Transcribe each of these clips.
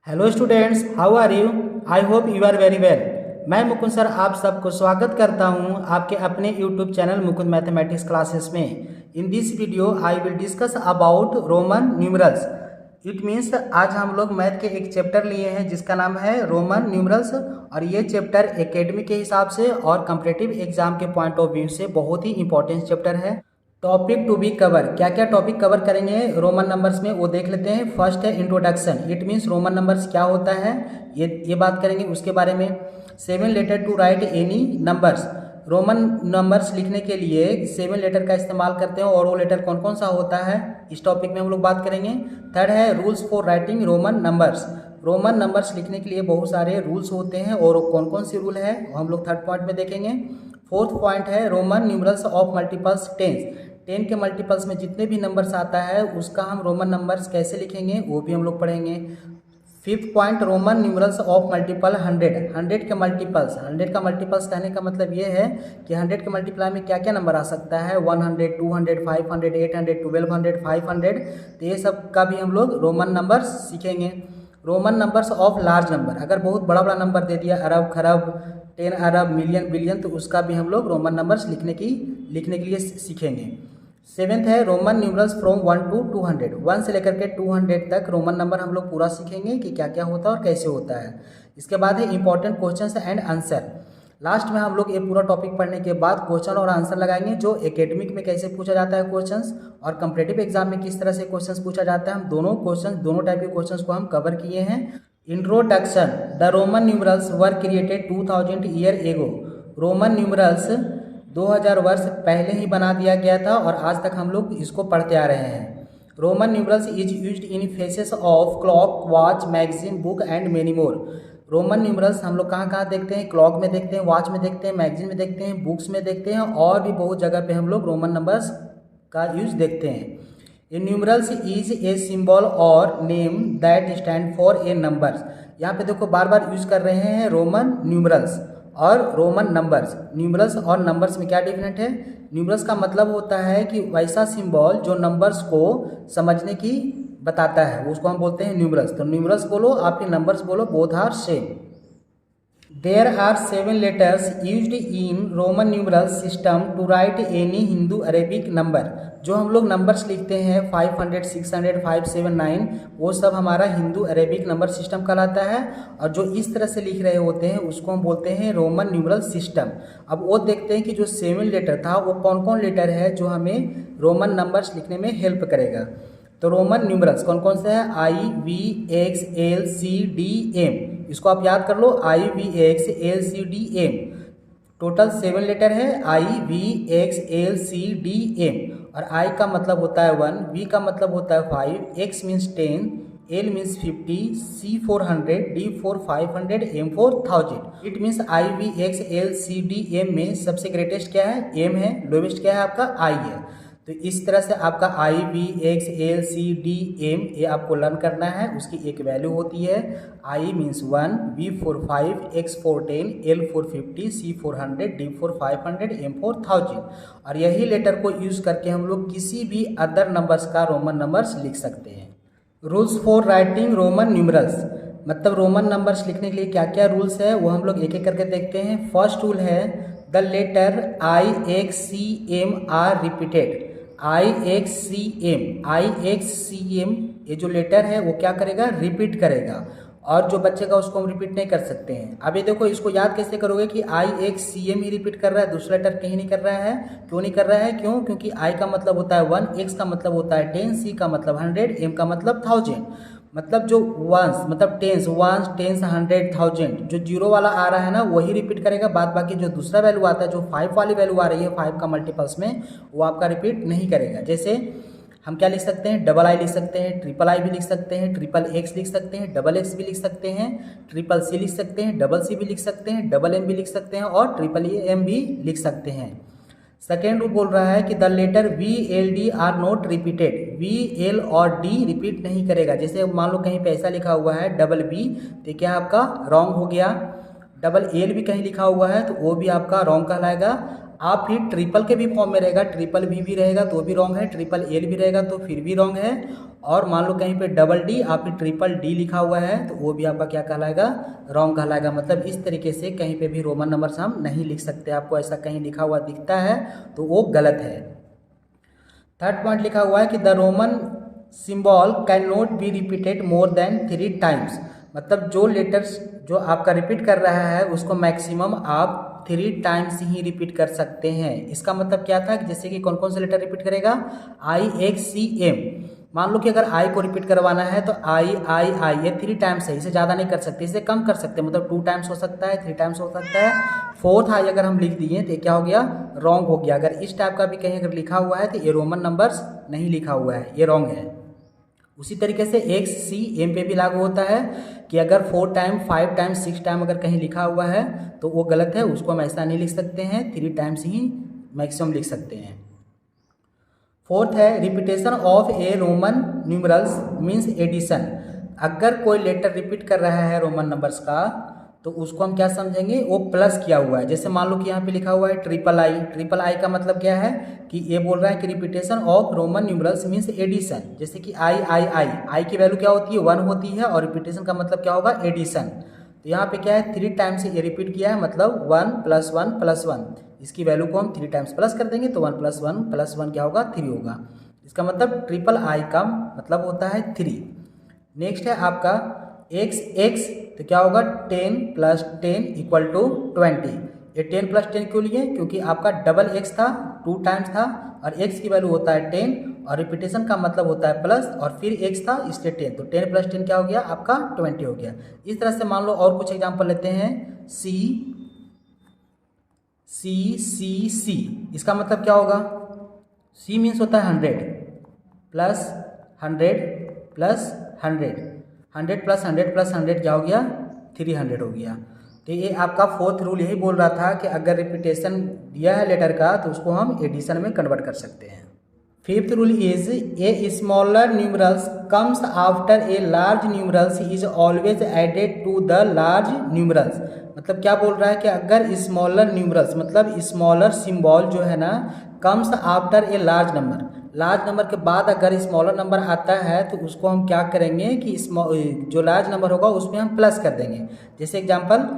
Hello students, how are you? I hope you are very well. मैं Mukund sir आप सबको स्वागत करता हूं आपके अपने YouTube channel Mukund mathematics classes में। In this video I will discuss about Roman numerals. It means आज हम लोग मैथ के एक चैप्टर लिए हैं जिसका नाम है रोमन न्यूमरल्स, और ये चैप्टर एकेडमी के हिसाब से और कॉम्पिटिटिव एग्जाम के पॉइंट ऑफ व्यू से बहुत ही इंपॉर्टेंट चैप्टर है। टॉपिक टू बी कवर, क्या क्या टॉपिक कवर करेंगे रोमन नंबर्स में वो देख लेते हैं। फर्स्ट है introduction, it means Roman numbers क्या होता है ये बात करेंगे उसके बारे में। 7 letter to write any numbers, Roman numbers लिखने के लिए 7 लेटर का इस्तेमाल करते हैं और वो लेटर कौन कौन सा होता है इस टॉपिक में हम लोग बात करेंगे। थर्ड है rules for writing Roman numbers, Roman numbers लिखने के लिए बहुत सारे रूल्स होते हैं और कौन कौन से रूल है हम लोग थर्ड पॉइंट में देखेंगे। फोर्थ पॉइंट है Roman numerals of multiples tens, 10 के मल्टीपल्स में जितने भी नंबर्स आता है उसका हम रोमन नंबर्स कैसे लिखेंगे वो भी हम लोग पढ़ेंगे। Fifth point Roman numerals of multiple 100, 100 के मल्टीपल्स, 100 का मल्टीपल्स कहने का मतलब ये है कि 100 के मल्टीप्लाई में क्या क्या नंबर आ सकता है, 100, 200, 500, 800, 1200, 500, तो ये सब का भी हम लोग रोमन नंबर्स सीखेंगे। Roman numbers of large number, अगर बहुत बड़ा बड़ा नंबर दे दिया अरब खरब 10 अरब मिलियन बिलियन, तो उसका भी हम लोग रोमन नंबर्स लिखने के लिए सीखेंगे। सेवेंथ है रोमन न्यूमरल्स फ्रॉम 1 to 200, 1 से लेकर के 200 तक रोमन नंबर हम लोग पूरा सीखेंगे कि क्या क्या होता है और कैसे होता है। इसके बाद है important questions and answer, last में हम लोग ये पूरा टॉपिक पढ़ने के बाद क्वेश्चन और आंसर लगाएंगे जो एकेडमिक में कैसे पूछा जाता है क्वेश्चंस और कॉम्पिटिटिव एग्जाम में किस तरह से क्वेश्चंस पूछा जाता है। हम दोनों टाइप के क्वेश्चंस को हम कवर किए हैं। Introduction, the Roman numerals were created 2000 year ago, Roman numerals 2000 वर्ष पहले ही बना दिया गया था और आज तक हम लोग इसको पढ़ते आ रहे हैं। Roman numerals is used in faces of clock, watch, magazine, book and many more, Roman numerals हम लोग कहाँ कहाँ देखते हैं, क्लॉक में देखते हैं, वॉच में देखते हैं, मैगजीन में देखते हैं, बुक्स में देखते हैं और भी बहुत जगह पे हम लोग रोमन नंबर्स का यूज देखते हैं। ए न्यूमरल्स इज ए सिंबल और name that stand for a numbers, यहाँ पे देखो बार बार यूज कर रहे हैं रोमन न्यूमरल्स और रोमन नंबर्स। न्यूमरल्स और नंबर्स में क्या डिफरेंट है, न्यूमरल्स का मतलब होता है कि वैसा सिंबल जो नंबर्स को समझने की बताता है उसको हम बोलते हैं न्यूमरल्स। तो न्यूमरल्स बोलो आप फिर नंबर्स बोलो, both are same. There are 7 letters used in Roman numeral system to write any Hindu Arabic number, जो हम लोग नंबर्स लिखते हैं 500, 600, 579 वो सब हमारा हिंदू अरेबिक नंबर सिस्टम कहलाता है और जो इस तरह से लिख रहे होते हैं उसको हम बोलते हैं रोमन न्यूमरल सिस्टम। अब वो देखते हैं कि जो 7 लेटर था वो कौन कौन लेटर है जो हमें रोमन नंबर्स लिखने में हेल्प करेगा। तो रोमन न्यूमरल्स कौन कौन से हैं, I V X L C D M, इसको आप याद कर लो, I V X L C D M, total 7 letter है, I V X L C D M. और आई का मतलब होता है 1, वी का मतलब होता है 5, X means 10, L means 50, C 400, D 500, M 1000। It means I V X L C D M में सबसे ग्रेटेस्ट क्या है, एम है, लोवेस्ट क्या है आपका आई है। तो इस तरह से आपका I V X L C D M ये आपको लर्न करना है, उसकी एक वैल्यू होती है, I means 1, V 5, X 10, L 50, C 400, D 500, M 1000। और यही लेटर को यूज़ करके हम लोग किसी भी अदर नंबर्स का रोमन नंबर्स लिख सकते हैं। Rules for writing Roman numerals, मतलब रोमन नंबर्स लिखने के लिए क्या क्या रूल्स है वो हम लोग एक एक करके देखते हैं। फर्स्ट रूल है the letter I X C M are repeated, I X C M ये जो लेटर है वो क्या करेगा, रिपीट करेगा, और जो बचेगा उसको हम रिपीट नहीं कर सकते हैं। अभी देखो इसको याद कैसे करोगे कि आई एक्स सी एम ही रिपीट कर रहा है, दूसरा लेटर कहीं नहीं कर रहा है। क्यों नहीं कर रहा है, क्योंकि आई का मतलब होता है 1, एक्स का मतलब होता है 10, सी का मतलब 100, एम का मतलब 1000। मतलब जो वंस मतलब टेंस 1, 10, 100, 1000 जो जीरो वाला आ रहा है ना वही रिपीट करेगा, बाद बाकी जो दूसरा वैल्यू आता है जो 5 वाली वैल्यू आ रही है 5 का मल्टीपल्स में वो आपका रिपीट नहीं करेगा। जैसे हम क्या लिख सकते हैं, डबल आई लिख सकते हैं, ट्रिपल आई भी लिख सकते हैं, ट्रिपल एक्स लिख सकते हैं, डबल एक्स भी लिख सकते हैं, ट्रिपल सी लिख सकते हैं, डबल सी भी लिख सकते हैं, डबल एम भी लिख सकते हैं और ट्रिपल एम भी लिख सकते हैं। सेकेंड रूल बोल रहा है कि the letter V L D are not repeated, V L और डी रिपीट नहीं करेगा। जैसे मान लो कहीं पे ऐसा लिखा हुआ है डबल बी, तो क्या आपका रॉन्ग हो गया। डबल एल भी कहीं लिखा हुआ है तो वो भी आपका रॉन्ग कहलाएगा। आप फिर ट्रिपल के भी फॉर्म में रहेगा, ट्रिपल भी रहेगा तो भी रॉन्ग है, ट्रिपल एल भी रहेगा तो फिर भी रॉन्ग है, और मान लो कहीं पे डबल डी, आप फिर ट्रिपल डी लिखा हुआ है तो वो भी आपका क्या कहलाएगा, रॉन्ग कहलाएगा। मतलब इस तरीके से कहीं पे भी रोमन नंबर्स हम नहीं लिख सकते। आपको ऐसा कहीं लिखा हुआ दिखता है तो वो गलत है। थर्ड पॉइंट लिखा हुआ है कि the Roman symbol can not be repeated more than 3 times. मतलब जो लेटर्स जो आपका रिपीट कर रहा है उसको मैक्सिमम आप 3 टाइम्स ही रिपीट कर सकते हैं। इसका मतलब क्या था कि जैसे कि कौन कौन से लेटर रिपीट करेगा, आई, एक्स, सी, एम। मान लो कि अगर आई को रिपीट करवाना है तो आई आई आई, ये 3 टाइम्स है, इसे ज़्यादा नहीं कर सकते, इसे कम कर सकते हैं। मतलब 2 टाइम्स हो सकता है, 3 टाइम्स हो सकता है। फोर्थ आई अगर हम लिख दिए तो क्या हो गया, रॉन्ग हो गया। अगर इस टाइप का भी कहीं अगर लिखा हुआ है तो ये रोमन नंबर्स नहीं लिखा हुआ है, ये रॉन्ग है। उसी तरीके से एक्स, सी, एम पे भी लागू होता है कि अगर 4 टाइम, 5 टाइम, 6 टाइम अगर कहीं लिखा हुआ है तो वो गलत है, उसको हम ऐसा नहीं लिख सकते हैं, 3 टाइम्स ही मैक्सिमम लिख सकते हैं। फोर्थ है repetition of a Roman numerals means addition. अगर कोई लेटर रिपीट कर रहा है रोमन नंबर्स का तो उसको हम क्या समझेंगे, वो प्लस किया हुआ है। जैसे मान लो कि यहाँ पे लिखा हुआ है ट्रिपल आई, ट्रिपल आई का मतलब क्या है कि ये बोल रहा है कि repetition of Roman numerals means addition. जैसे कि आई आई आई, आई की वैल्यू क्या होती है, 1 होती है, और रिपीटेशन का मतलब क्या होगा, एडिशन। तो यहाँ पे क्या है, 3 टाइम्स से ये रिपीट किया है, मतलब 1 + 1 + 1, इसकी वैल्यू को हम 3 टाइम्स प्लस कर देंगे तो 1 + 1 + 1 क्या होगा, 3 होगा। इसका मतलब ट्रिपल आई का मतलब होता है 3। नेक्स्ट है आपका एक्स एक्स, तो क्या होगा 10 + 10 = 20। ये 10 + 10 क्यों लिए, क्योंकि आपका डबल एक्स था, 2 टाइम्स था, और एक्स की वैल्यू होता है 10 और रिपीटेशन का मतलब होता है प्लस, और फिर एक्स था इसलिए 10, तो 10 + 10 क्या हो गया आपका 20 हो गया। इस तरह से मान लो और कुछ एग्जाम्पल लेते हैं, सी सी सी सी, इसका मतलब क्या होगा, सी मीन्स होता है 100 + 100 + 100, 100 + 100 + 100 क्या हो गया, 300 हो गया। तो ये आपका फोर्थ रूल यही बोल रहा था कि अगर रिपीटेशन दिया है लेटर का तो उसको हम एडिशन में कन्वर्ट कर सकते हैं। Fifth rule is a smaller numerals comes after a large numerals is always added to the large numerals. मतलब क्या बोल रहा है कि अगर स्मॉलर न्यूमरल्स मतलब स्मॉलर सिंबल जो है ना, comes after a large number, large number के बाद अगर स्मॉलर नंबर आता है तो उसको हम क्या करेंगे कि जो लार्ज नंबर होगा उसमें हम प्लस कर देंगे। जैसे एग्जांपल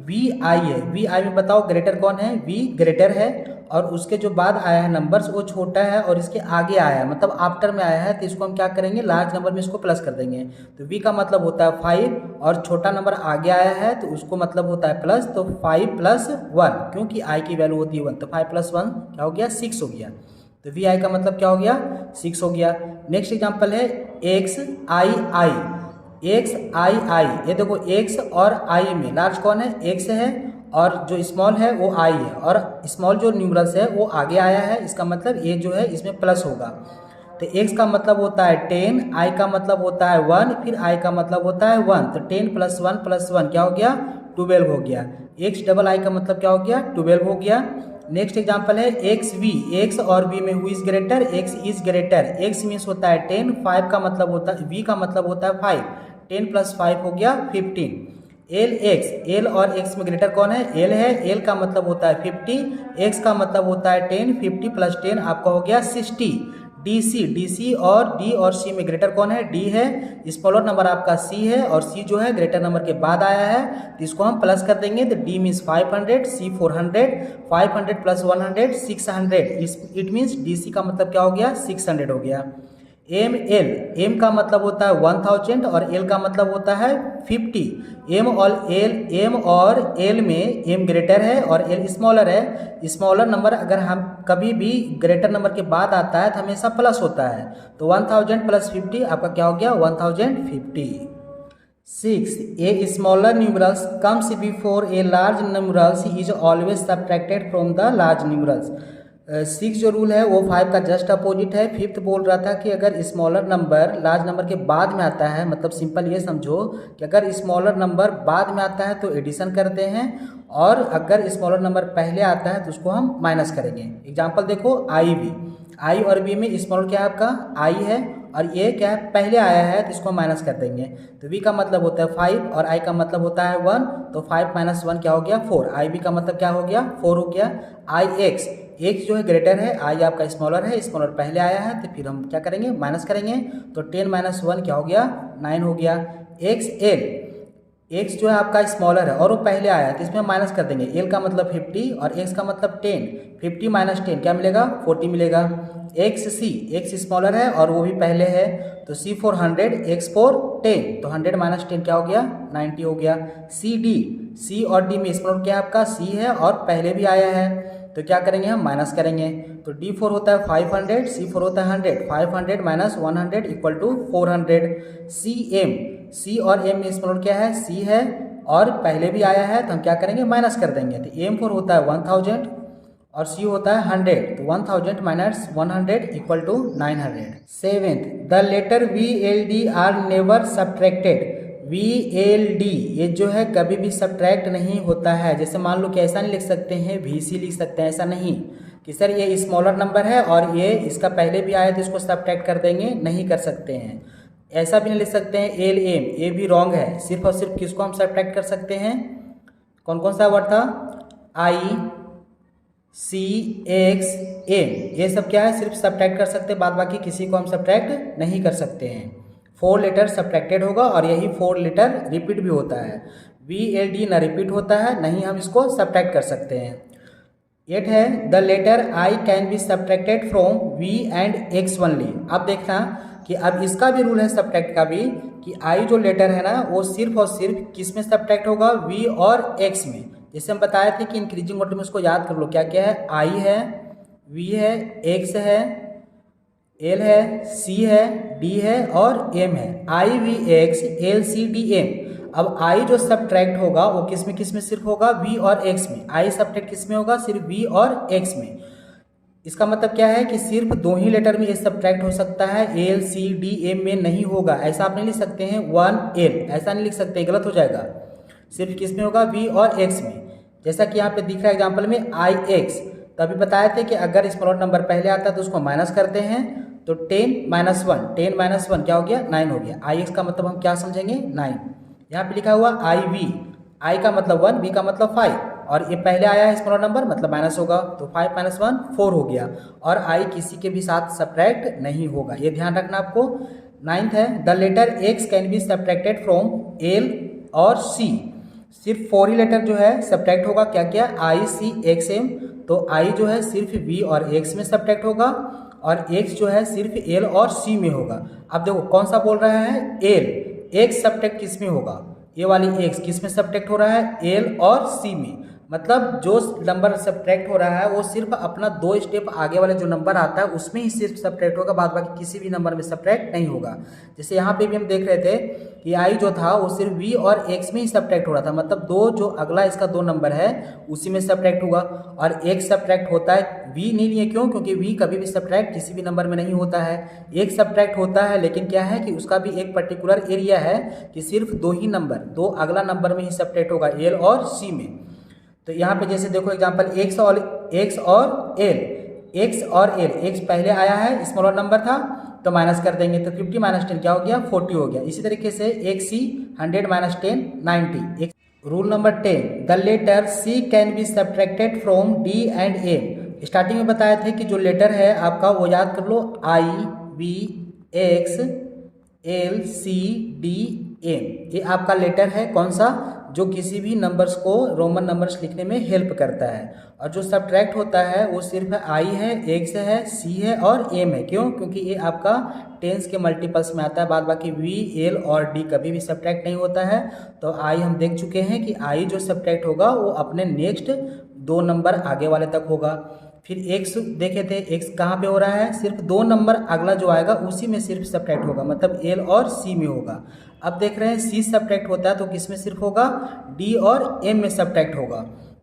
वी आई है, वी आई में बताओ ग्रेटर कौन है, वी ग्रेटर है, और उसके जो बाद आया है नंबर्स वो छोटा है, और इसके आगे आया है मतलब आफ्टर में आया है, तो इसको हम क्या करेंगे, लार्ज नंबर में इसको प्लस कर देंगे। तो वी का मतलब होता है 5, और छोटा नंबर आगे आया है तो उसको मतलब होता है प्लस, तो 5 + 1, क्योंकि आई की वैल्यू होती है 1, तो 5 + 1 क्या हो गया, 6 हो गया। तो वी आई का मतलब क्या हो गया, 6 हो गया। नेक्स्ट एग्जाम्पल है x I I, X I आई, ये देखो एक्स और आई में लार्ज कौन है, एक्स है, और जो स्मॉल है वो आई है, और स्मॉल जो न्यूमरल्स है वो आगे आया है, इसका मतलब ये जो है इसमें प्लस होगा। तो एक्स का मतलब होता है 10, आई का मतलब होता है 1, फिर आई का मतलब होता है 1, तो 10 + 1 + 1 क्या हो गया, 12 हो गया। एक्स डबल आई का मतलब क्या हो गया, 12 हो गया। नेक्स्ट एग्जांपल है एक्स वी, एक्स और वी में who is greater, x is greater, x means होता है 10, 5 का मतलब होता है, वी का मतलब होता है 5, 10 + 5 हो गया 15। एल एक्स, एल और एक्स में ग्रेटर कौन है, एल है, एल का मतलब होता है 50, एक्स का मतलब होता है 10, 50 + 10 आपका हो गया 60। डी सी, डी सी और डी और सी में ग्रेटर कौन है, डी है, स्मॉलर नंबर आपका सी है, और सी जो है ग्रेटर नंबर के बाद आया है तो इसको हम प्लस कर देंगे, तो D means 500, C 400, 500 + 100 600, it means D C का मतलब क्या हो गया, 600 हो गया। एम एल, एम का मतलब होता है 1000 और एल का मतलब होता है 50। एम और एल में एम ग्रेटर है और एल स्मॉलर है। स्मॉलर नंबर अगर हम कभी भी ग्रेटर नंबर के बाद आता है तो हमेशा प्लस होता है, तो 1000 + 50 आपका क्या हो गया, 1050। 6, a smaller numerals comes before a large numerals is always subtracted from the large numerals. 6 जो रूल है वो 5 का जस्ट अपोजिट है। फिफ्थ बोल रहा था कि अगर स्मॉलर नंबर लार्ज नंबर के बाद में आता है, मतलब सिंपल ये समझो कि अगर स्मॉलर नंबर बाद में आता है तो एडिशन करते हैं, और अगर स्मॉलर नंबर पहले आता है तो उसको हम माइनस करेंगे। एग्जांपल देखो आई वी, आई और बी में स्मॉलर क्या है आपका आई है, और ये क्या है पहले आया है तो इसको माइनस कर देंगे। तो v का मतलब होता है 5 और i का मतलब होता है 1, तो 5 - 1 क्या हो गया 4। i b का मतलब क्या हो गया 4 हो गया। i x x जो है ग्रेटर है, i आपका स्मॉलर है, स्मॉलर पहले आया है तो फिर हम क्या करेंगे माइनस करेंगे। तो 10 - 1 क्या हो गया 9 हो गया। x l x जो है आपका स्मॉलर है और वो पहले आया है तो इसमें माइनस कर देंगे। l का मतलब 50 और x का मतलब 10, 50 - 10 क्या मिलेगा 40 मिलेगा। x c x स्मॉलर है और वो भी पहले है तो c for 100 x for 10, तो 100 - 10 क्या हो गया 90 हो गया। c d c और d में स्मॉलर क्या है आपका c है और पहले भी आया है तो क्या करेंगे हम माइनस करेंगे। तो d 4 होता है 500, c 4 होता है 100, 500 - 100 equal to 400। c m c और m में स्मॉलर क्या है c है और पहले भी आया है तो हम क्या करेंगे माइनस कर देंगे। तो m 4 होता है 1000 और c होता है 100, तो 1000 - 100 equal to 900। Seventh, the letter VLD are never subtracted. VLD ये जो है कभी भी सब्ट्रैक्ट नहीं होता है। जैसे मान लो कि ऐसा नहीं लिख सकते हैं VC लिख सकते हैं, ऐसा नहीं कि सर ये स्मॉलर नंबर है और ये इसका पहले भी आया तो इसको सब्ट्रैक्ट कर देंगे, नहीं कर सकते हैं। ऐसा भी नहीं लिख सकते हैं LM, ये भी रॉन्ग है। सिर्फ और सिर्फ किसको हम सब्ट्रैक्ट कर सकते हैं, कौन कौन सा वर्ड था I C X M, ये सब क्या है सिर्फ सब्ट्रैक्ट कर सकते हैं, बाद बाकी किसी को हम सब्ट्रैक्ट नहीं कर सकते हैं। 4 लेटर सब्ट्रैक्टेड होगा और यही 4 लेटर रिपीट भी होता है। VLD ना रिपीट होता है नहीं हम इसको सब्ट्रैक्ट कर सकते हैं। 8 है the letter I can be subtracted from V and X only. अब देखना कि अब इसका भी रूल है सब्ट्रैक्ट का भी कि I जो लेटर है ना वो सिर्फ और सिर्फ किस में सब्ट्रैक्ट होगा V और X में। जैसे हम बताए थे कि इंक्रीजिंग ऑर्डर में उसको याद कर लो क्या क्या है, I है, V है, X है, L है, C है, D है और M है। I V X L C D M। अब I जो सब्ट्रैक्ट होगा वो किस में सिर्फ होगा V और X में। I सब्ट्रैक्ट किस में होगा सिर्फ V और X में। इसका मतलब क्या है कि सिर्फ 2 ही लेटर में ये सब्ट्रैक्ट हो सकता है, L C D M में नहीं होगा। ऐसा आप नहीं लिख सकते हैं 1L, ऐसा नहीं लिख सकते, गलत हो जाएगा। सिर्फ किस में होगा V और X में। जैसा कि यहाँ पे दिख रहा है एग्जाम्पल में IX, तो अभी बताए थे कि अगर स्मॉलर नंबर पहले आता है तो उसको माइनस करते हैं। तो 10 - 1, 10 - 1 क्या हो गया 9 हो गया। IX का मतलब हम क्या समझेंगे 9। यहाँ पे लिखा हुआ IV, I का मतलब 1, V का मतलब 5 और ये पहले आया है स्मॉलर नंबर मतलब माइनस होगा, तो 5 - 1 4 हो गया और I किसी के भी साथ सब्ट्रैक्ट नहीं होगा, ये ध्यान रखना आपको। 9th है the letter X can be subtracted from L और C। सिर्फ 4 ही लेटर जो है सब्ट्रैक्ट होगा, क्या क्या I C X M। तो I जो है सिर्फ V और X में सब्ट्रैक्ट होगा और X जो है सिर्फ L और C में होगा। अब देखो कौन सा बोल रहा है L, X सब्ट्रैक्ट किस में होगा, ये वाली X किस में सब्ट्रैक्ट हो रहा है L और C में। मतलब जो नंबर सब्ट्रैक्ट हो रहा है वो सिर्फ अपना 2 स्टेप आगे वाले जो नंबर आता है उसमें ही सिर्फ सब्ट्रैक्ट होगा, बाद बाकी किसी भी नंबर में सब्ट्रैक्ट नहीं होगा। जैसे यहाँ पे भी हम देख रहे थे कि I जो था वो सिर्फ V और X में ही सब्ट्रैक्ट हो रहा था, मतलब जो अगला इसका 2 नंबर है उसी में सब्ट्रैक्ट होगा और X सब्ट्रैक्ट होता है, V नहीं लिए क्यों, क्योंकि V कभी भी सब्ट्रैक्ट किसी भी नंबर में नहीं होता है। एक सब्ट्रैक्ट होता है लेकिन क्या है कि उसका भी एक पर्टिकुलर एरिया है कि सिर्फ 2 ही नंबर, 2 अगला नंबर में ही सब्ट्रैक्ट होगा, L और C में। तो यहाँ पे जैसे देखो एग्जांपल X और L, X और L, X पहले आया है स्मॉलर नंबर था तो माइनस कर देंगे, तो 50 - 10 क्या हो गया 40 हो गया। इसी तरीके से XC 100 - 10 90। Rule number 10 the letter C can be subtracted from D and M। Starting में बताए थे कि जो लेटर है आपका वो याद कर लो I V X L C D M, ये आपका लेटर है कौन सा, जो किसी भी नंबर्स को रोमन नंबर्स लिखने में हेल्प करता है। और जो सब्ट्रैक्ट होता है वो सिर्फ I है, X है, C है और M है। क्यों, क्योंकि ये आपका टेंस के मल्टीपल्स में आता है, बाद बाकी V L और D कभी भी सब्ट्रैक्ट नहीं होता है। तो I हम देख चुके हैं कि I जो सब्ट्रैक्ट होगा वो अपने नेक्स्ट 2 नंबर आगे वाले तक होगा। फिर X देखे थे, X कहाँ पे हो रहा है, सिर्फ 2 नंबर अगला जो आएगा उसी में सिर्फ सब्ट्रैक्ट होगा, मतलब L और C में होगा। अब देख रहे हैं C सब्ट्रैक्ट होता है तो किस में सिर्फ होगा, D और M में सब्ट्रैक्ट होगा।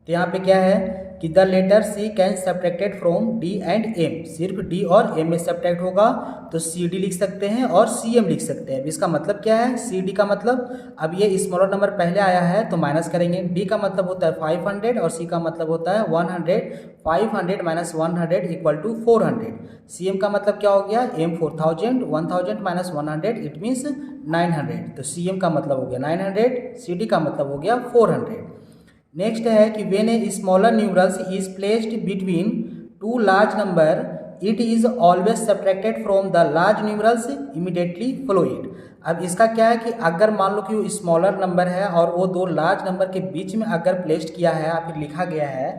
तो यहाँ पे क्या है कि the letter C can subtracted from D and M, सिर्फ डी और एम में सब्ट्रैक्ट होगा तो सी डी लिख सकते हैं और सी एम लिख सकते हैं। इसका मतलब क्या है, सी डी का मतलब अब ये स्मॉलर नंबर पहले आया है तो माइनस करेंगे, डी का मतलब होता है 500 और सी का मतलब होता है 100, 500 minus 100 equal to 400। C M का मतलब क्या हो गया, एम 4000, 1000 माइनस 100 इट मीन्स 900, तो सी एम का मतलब हो गया 900, सी डी का मतलब हो गया 400। नेक्स्ट है कि when A smaller numerals is placed between two large number it is always subtracted from the large numerals immediately follow it. अब इसका क्या है कि अगर मान लो कि वो स्मॉलर नंबर है और वो दो लार्ज नंबर के बीच में अगर प्लेस्ड किया है या फिर लिखा गया है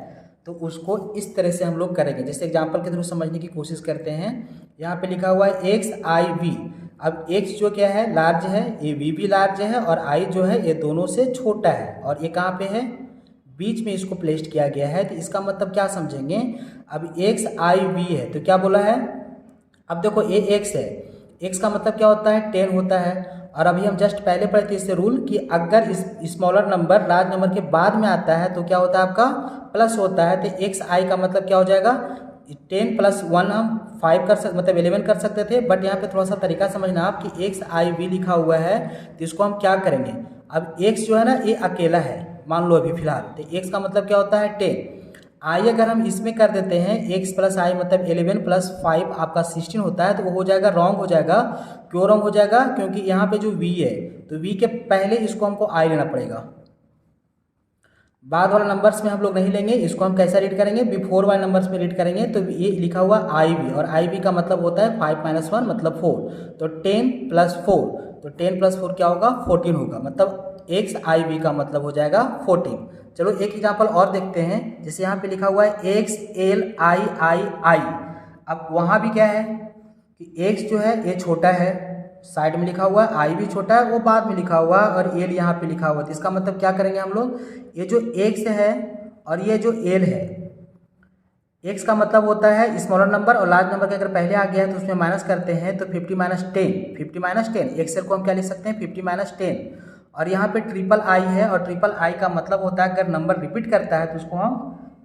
तो उसको इस तरह से हम लोग करेंगे। जैसे एग्जांपल के थ्रू समझने की कोशिश करते हैं। यहाँ पे लिखा हुआ है एक्स आई वी। अब एक्स जो क्या है लार्ज है, ये वी भी लार्ज है और आई जो है ये दोनों से छोटा है और ये कहाँ पे है, बीच में इसको प्लेस्ड किया गया है। तो इसका मतलब क्या समझेंगे, अब एक्स आई वी है तो क्या बोला है, अब देखो ये एक्स है, एक्स का मतलब क्या होता है 10 होता है। और अभी हम जस्ट पहले पढ़े थे इससे रूल कि अगर इस स्मॉलर नंबर लार्ज नंबर के बाद में आता है तो क्या होता है आपका प्लस होता है। तो एक्स आई का मतलब क्या हो जाएगा, 10 प्लस 1 हम 5 कर सकते मतलब 11 कर सकते थे, बट यहाँ पे थोड़ा सा तरीका समझना आप कि एक्स आई वी लिखा हुआ है तो इसको हम क्या करेंगे। अब एक्स जो है ना ये अकेला है मान लो अभी फिलहाल, तो एक्स का मतलब क्या होता है 10। आई अगर हम इसमें कर देते हैं एक्स प्लस आई मतलब 11 प्लस 5 आपका 16 होता है तो वो हो जाएगा रॉन्ग हो जाएगा। क्यों रॉन्ग हो जाएगा, क्योंकि यहाँ पे जो वी है तो वी के पहले इसको हमको आई लेना पड़ेगा, बाद वाला नंबर्स में हम लोग नहीं लेंगे। इसको हम कैसा रीड करेंगे, बिफोर वाले नंबर्स में रीड करेंगे। तो ये लिखा हुआ आई वी और आई वी का मतलब होता है 5 माइनस 1 मतलब 4, तो 10 प्लस 4, तो 10 प्लस 4 क्या होगा 14 होगा, मतलब एक्स आई वी का मतलब हो जाएगा 14। चलो एक एग्जाम्पल और देखते हैं। जैसे यहाँ पे लिखा हुआ है एक्स एल आई आई आई। अब वहाँ भी क्या है कि एक्स जो है ये छोटा है, साइड में लिखा हुआ है, आई भी छोटा है वो बाद में लिखा हुआ है और एल यहाँ पे लिखा हुआ है। तो इसका मतलब क्या करेंगे हम लोग, ये जो एक्स है और ये जो एल है, एक्स का मतलब होता है स्मॉलर नंबर और लार्ज नंबर के अगर पहले आ गया है तो उसमें माइनस करते हैं तो 50 माइनस 10, 50 माइनस 10, एक्सेल को हम क्या लिख सकते हैं 50 माइनस 10। और यहाँ पे ट्रिपल आई है और ट्रिपल आई का मतलब होता है अगर नंबर रिपीट करता है तो उसको हम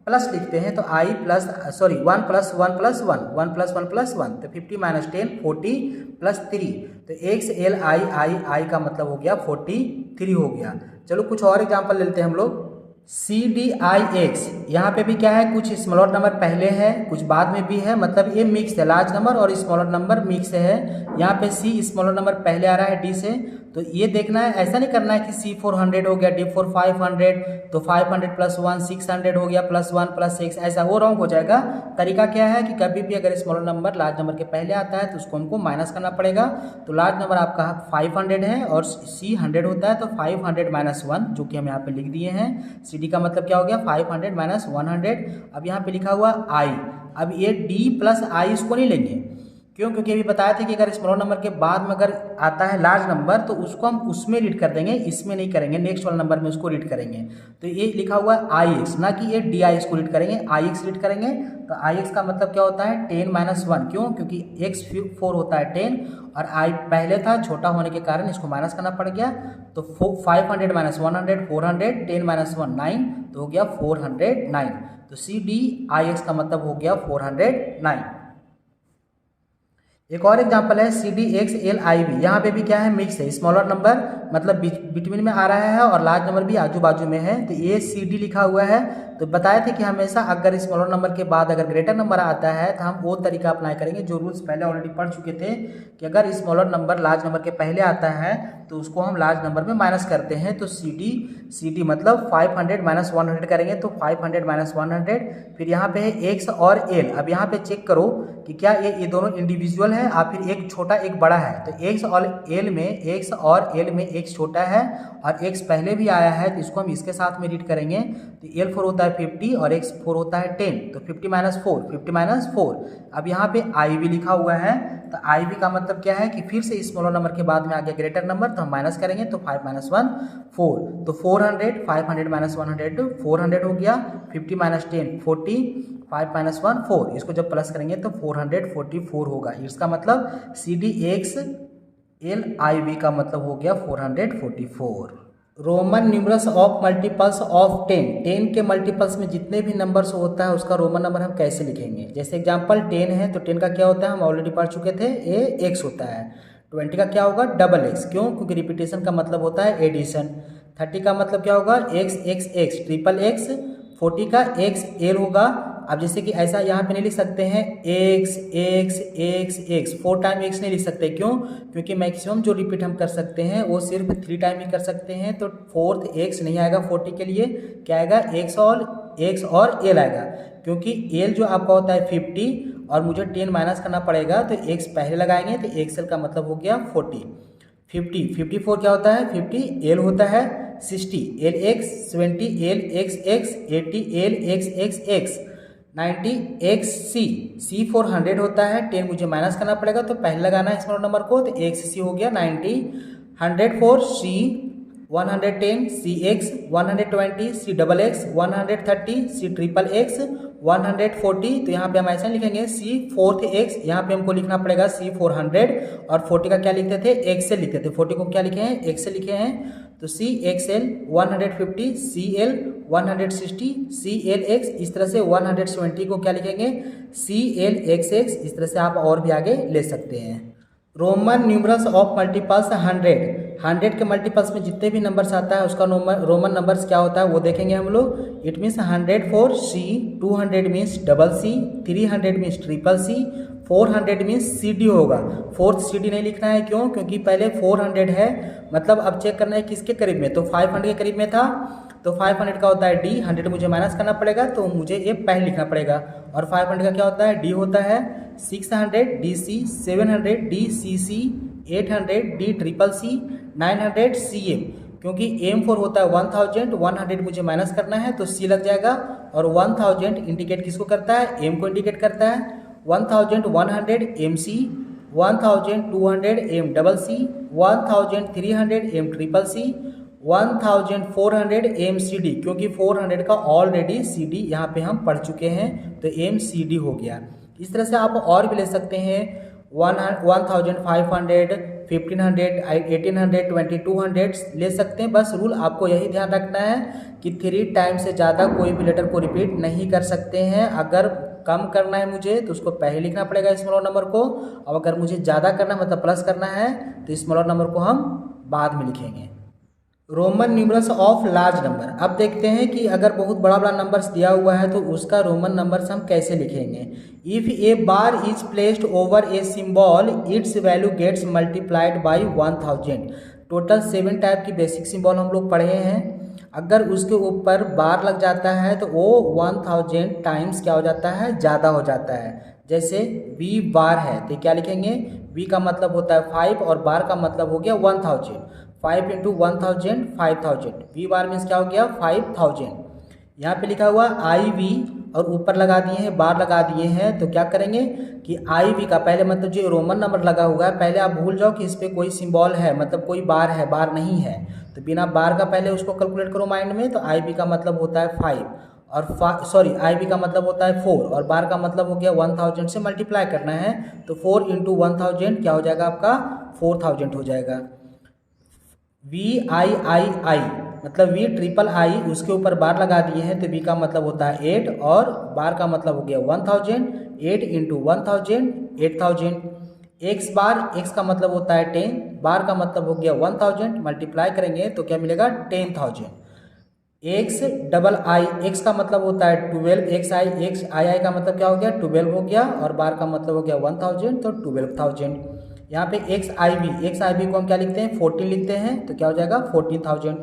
प्लस लिखते हैं, तो I plus sorry 1 plus 1 plus 1, 1 plus 1 plus 1, तो 50 माइनस 10 40 प्लस 3, तो X L I I I का मतलब हो गया 43 हो गया। चलो कुछ और एग्जाम्पल ले लेते हैं हम लोग। सी डी आई एक्स, यहाँ पे भी क्या है कुछ स्मॉलर नंबर पहले है कुछ बाद में भी है, मतलब ये मिक्स है, लार्ज नंबर और स्मॉलर नंबर मिक्स है। यहाँ पे सी स्मॉलर नंबर पहले आ रहा है डी से, तो ये देखना है, ऐसा नहीं करना है कि सी 400 हो गया डी 4 500 तो 500 प्लस 1 600 हो गया प्लस 1 प्लस 6, ऐसा वो रॉन्ग हो जाएगा। तरीका क्या है कि कभी भी अगर स्मॉलर नंबर लार्ज नंबर के पहले आता है तो उसको हमको माइनस करना पड़ेगा। तो लार्ज नंबर आपका 500 है और सी 100 होता है तो 500 माइनस 1 जो कि हम यहाँ पे लिख दिए हैं। सी डी का मतलब क्या हो गया 500 माइनस 100। अब यहाँ पे लिखा हुआ आई, अब ये डी प्लस आई इसको नहीं लेंगे, क्यों, क्योंकि अभी बताया था कि अगर स्मॉलर नंबर के बाद में अगर आता है लार्ज नंबर तो उसको हम उसमें रीड कर देंगे, इसमें नहीं करेंगे, नेक्स्ट वाला नंबर में उसको रीड करेंगे। तो ये लिखा हुआ है आई एक्स, ना कि ये डी आई एक्स को रीड करेंगे, आई एक्स रीड करेंगे। तो आई एक्स का मतलब क्या होता है 10 माइनस 1, क्यों, क्योंकि एक्स 4 होता है 10 और आई पहले था छोटा होने के कारण इसको माइनस करना पड़ गया। तो 500 माइनस 100 400, 10 माइनस 1 9, तो हो गया 409। तो सी डी आई एक्स का मतलब हो गया 409। एक और एग्जांपल है C D X L I V, यहाँ पे भी क्या है मिक्स है, स्मॉलर नंबर मतलब बिटवीन में आ रहा है और लार्ज नंबर भी आजू बाजू में है। तो ये सी डी लिखा हुआ है, तो बताए थे कि हमेशा अगर स्मॉलर नंबर के बाद अगर ग्रेटर नंबर आता है तो हम वो तरीका अप्लाई करेंगे जो रूल्स पहले ऑलरेडी पढ़ चुके थे कि अगर स्मॉलर नंबर लार्ज नंबर के पहले आता है तो उसको हम लार्ज नंबर में माइनस करते हैं। तो सी डी मतलब 500 माइनस 100 करेंगे तो 500 माइनस 100। फिर यहाँ पे है एक्स और एल, अब यहाँ पे चेक करो कि क्या ये दोनों इंडिविजुअल है या फिर एक छोटा एक बड़ा है। तो एक्स और एल में एक्स छोटा है और एक्स पहले भी आया है तो इसको हम इसके साथ में रीड करेंगे। तो एल 4 होता है 50 और एक्स 4 होता है 10, तो 50 माइनस 4, 50 माइनस 4। अब यहाँ पे आई भी लिखा हुआ है, तो आई भी का मतलब क्या है कि फिर से स्मॉलर नंबर के बाद में आ गया ग्रेटर नंबर तो हम माइनस करेंगे, तो 5 माइनस 1 4, तो 400, 500 माइनस 100 400 हो गया, 50 माइनस 10 40, 5 माइनस 1 4, इसको जब प्लस करेंगे तो 444 होगा। इसका मतलब C D X L I V का मतलब हो गया 444। Roman numerals of multiples of 10। 10 के मल्टीपल्स में जितने भी नंबर्स होता है उसका रोमन नंबर हम कैसे लिखेंगे। जैसे एग्जांपल 10 है तो 10 का क्या होता है हम ऑलरेडी पढ़ चुके थे, ए एक्स होता है। 20 का क्या होगा डबल एक्स, क्यों, क्योंकि रिपीटेशन का मतलब होता है एडिशन। 30 का मतलब क्या होगा x X x triple x. 40 का एक्स एल होगा। अब जैसे कि ऐसा यहाँ पे नहीं लिख सकते हैं x X X x, 4 time x नहीं लिख सकते, क्यों, क्योंकि मैक्सिमम जो रिपीट हम कर सकते हैं वो सिर्फ 3 टाइम ही कर सकते हैं। तो फोर्थ एक्स नहीं आएगा 40 के लिए, क्या आएगा एक्स और एल आएगा, क्योंकि एल जो आपका होता है 50 और मुझे 10 माइनस करना पड़ेगा तो एक्स पहले लगाएंगे तो एक्स एल का मतलब हो गया 40। 54 क्या होता है 50 एल होता है। 60 L X, 70 L X X, 80 L X X X, 90 X C 400 होता है। 10 मुझे माइनस करना पड़ेगा तो पहले लगाना है स्मॉल नंबर को, तो एक्स सी हो गया 90। 104 C 110 C X, 120 C double X, 130 C triple X, 140 तो यहाँ पे हम ऐसा लिखेंगे सी फोर्थ एक्स, यहाँ पे हमको लिखना पड़ेगा सी 400 और 40 का क्या लिखते थे एक्स से लिखते थे, 40 को क्या लिखे हैं एक्स से लिखे हैं, तो C X L 150 C L 160 C L X, इस तरह से 170 को क्या लिखेंगे सी एल एक्स एक्स, इस तरह से आप और भी आगे ले सकते हैं। रोमन न्यूमरल्स ऑफ मल्टीपल्स 100 के मल्टीपल्स में जितने भी नंबर्स आता है उसका रोमन नंबर्स क्या होता है वो देखेंगे हम लोग। It means 100 for C, 200 means double C, 300 means triple C, 400 means C D होगा। फोर्थ सी डी नहीं लिखना है, क्यों, क्योंकि पहले 400 है, मतलब अब चेक करना है किसके करीब में, तो 500 के करीब में था, तो 500 का होता है डी, 100 मुझे माइनस करना पड़ेगा तो मुझे ये पहले लिखना पड़ेगा, और 500 का क्या होता है डी होता है। 600 D C, 700 D C C, 800 D triple C, 900 C M, क्योंकि एम 4 होता है 1000, 100 मुझे माइनस करना है तो सी लग जाएगा, और 1000 इंडिकेट किसको करता है एम को इंडिकेट करता है। 1100 M C, 1200 M double C, 1300 M triple C, 1400 M C D, क्योंकि 400 का ऑलरेडी सी डी यहाँ पे हम पढ़ चुके हैं तो एम सी डी हो गया। इस तरह से आप और भी ले सकते हैं 1500, 1500, 1800, 2200 ले सकते हैं। बस रूल आपको यही ध्यान रखना है कि 3 टाइम से ज़्यादा कोई भी लेटर को रिपीट नहीं कर सकते हैं। अगर कम करना है मुझे तो उसको पहले लिखना पड़ेगा स्मॉलर नंबर को, और अगर मुझे ज़्यादा करना मतलब प्लस करना है तो स्मॉलर नंबर को हम बाद में लिखेंगे। Roman numerals of large number, अब देखते हैं कि अगर बहुत बड़ा बड़ा नंबर्स दिया हुआ है तो उसका रोमन नंबर्स हम कैसे लिखेंगे। If a bar is placed over a symbol its value gets multiplied by 1000। Total 7 type की बेसिक सिंबल हम लोग पढ़े हैं। अगर उसके ऊपर बार लग जाता है तो वो 1000 टाइम्स क्या हो जाता है ज़्यादा हो जाता है। जैसे वी बार है तो क्या लिखेंगे, वी का मतलब होता है 5 और बार का मतलब हो गया 1000, 5 इंटू 1000 5000, वी बार मीन्स क्या हो गया 5000। यहाँ पे लिखा हुआ आई वी और ऊपर लगा दिए हैं बार लगा दिए हैं, तो क्या करेंगे कि आई वी का पहले मतलब जो रोमन नंबर लगा हुआ है पहले आप भूल जाओ कि इस पर कोई सिंबल है, मतलब कोई बार है, बार नहीं है, तो बिना बार का पहले उसको कैलकुलेट करो माइंड में। तो आई वी का मतलब होता है 5 और आई वी का मतलब होता है 4 और बार का मतलब हो गया 1000 से मल्टीप्लाई करना है, तो 4 इंटू 1000 क्या हो जाएगा आपका 4000 हो जाएगा। वी आई आई आई मतलब वी ट्रिपल आई, उसके ऊपर बार लगा दिए हैं तो वी का मतलब होता है 8 और बार का मतलब हो गया 1000, 8 इंटू 1000 8000। एक्स बार, एक्स का मतलब होता है 10, बार का मतलब हो गया 1000, मल्टीप्लाई करेंगे तो क्या मिलेगा 10000। एक्स डबल आई, एक्स का मतलब होता है 12, एक्स आई आई का मतलब क्या हो गया 12 हो गया, और बार का मतलब हो गया 1000 तो 12000। यहाँ पे एक्स आई वी को हम क्या लिखते हैं 14 लिखते हैं, तो क्या हो जाएगा 14000।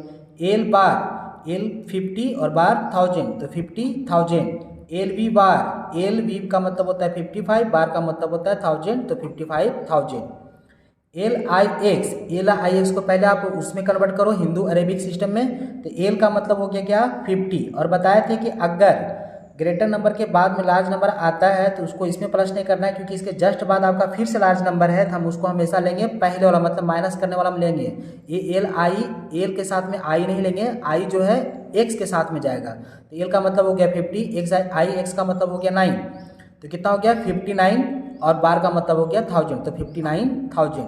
एल बार, एल 50 और बार 1000 तो 50000। एल वी बार, एल वी का मतलब होता है 55, बार का मतलब होता है 1000 तो 55000। एल आई एक्स को पहले आप उसमें कन्वर्ट करो हिंदू अरेबिक सिस्टम में, तो एल का मतलब हो गया क्या 50, और बताए थे कि अगर ग्रेटर नंबर के बाद में लार्ज नंबर आता है तो उसको इसमें प्लस नहीं करना है, क्योंकि इसके जस्ट बाद आपका फिर से लार्ज नंबर है तो हम उसको हमेशा लेंगे पहले वाला, मतलब माइनस करने वाला हम लेंगे। ये एल के साथ में आई नहीं लेंगे, आई जो है एक्स के साथ में जाएगा, तो एल का मतलब हो गया 50, एक्स का मतलब हो गया 9, तो कितना हो गया 59, और बार का मतलब हो गया 1000 तो 59000।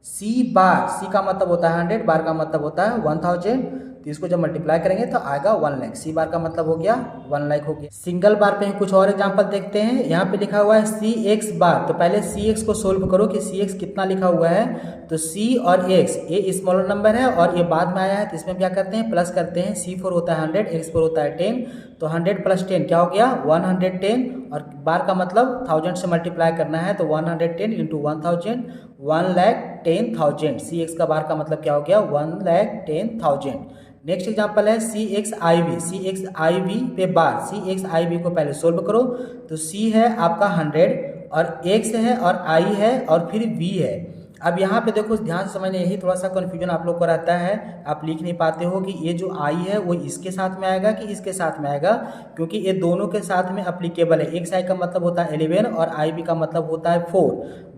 सी बार, सी का मतलब होता है 100, बार का मतलब होता है 1000, तो तो इसको जब मल्टीप्लाई करेंगे तो आएगा 1 लाख। सी बार का मतलब हो गया 1 लाख हो गया। सिंगल बार पे ही कुछ और एग्जांपल देखते हैं। यहाँ पे लिखा हुआ है सी एक्स बार, तो पहले सी एक्स को सोल्व करो कि सी एक्स कितना लिखा हुआ है। तो सी और एक्स ये स्मॉलर नंबर है और ये बाद में आया है, तो इसमें क्या करते हैं प्लस करते हैं। सी 4 होता है 100, एक्स 4 होता है 10, तो 100 प्लस 10 क्या हो गया 110, और बार का मतलब 1000 से मल्टीप्लाई करना है, तो 110 इंटू 1000 1,10,000। सी एक्स का बार का मतलब क्या हो गया 1,10,000। नेक्स्ट एग्जांपल है C X I V. C X I V पे bar, C X I we को पहले सोल्व करो। तो सी है आपका 100 और एक्स है और आई है और फिर वी है। अब यहाँ पे देखो ध्यान से समझना, यही थोड़ा सा कन्फ्यूजन आप लोग को रहता है, आप लिख नहीं पाते हो कि ये जो आई है वो इसके साथ में आएगा कि इसके साथ में आएगा, क्योंकि ये दोनों के साथ में अप्लीकेबल है। एक्स आई का मतलब होता है 11 और आई बी का मतलब होता है 4,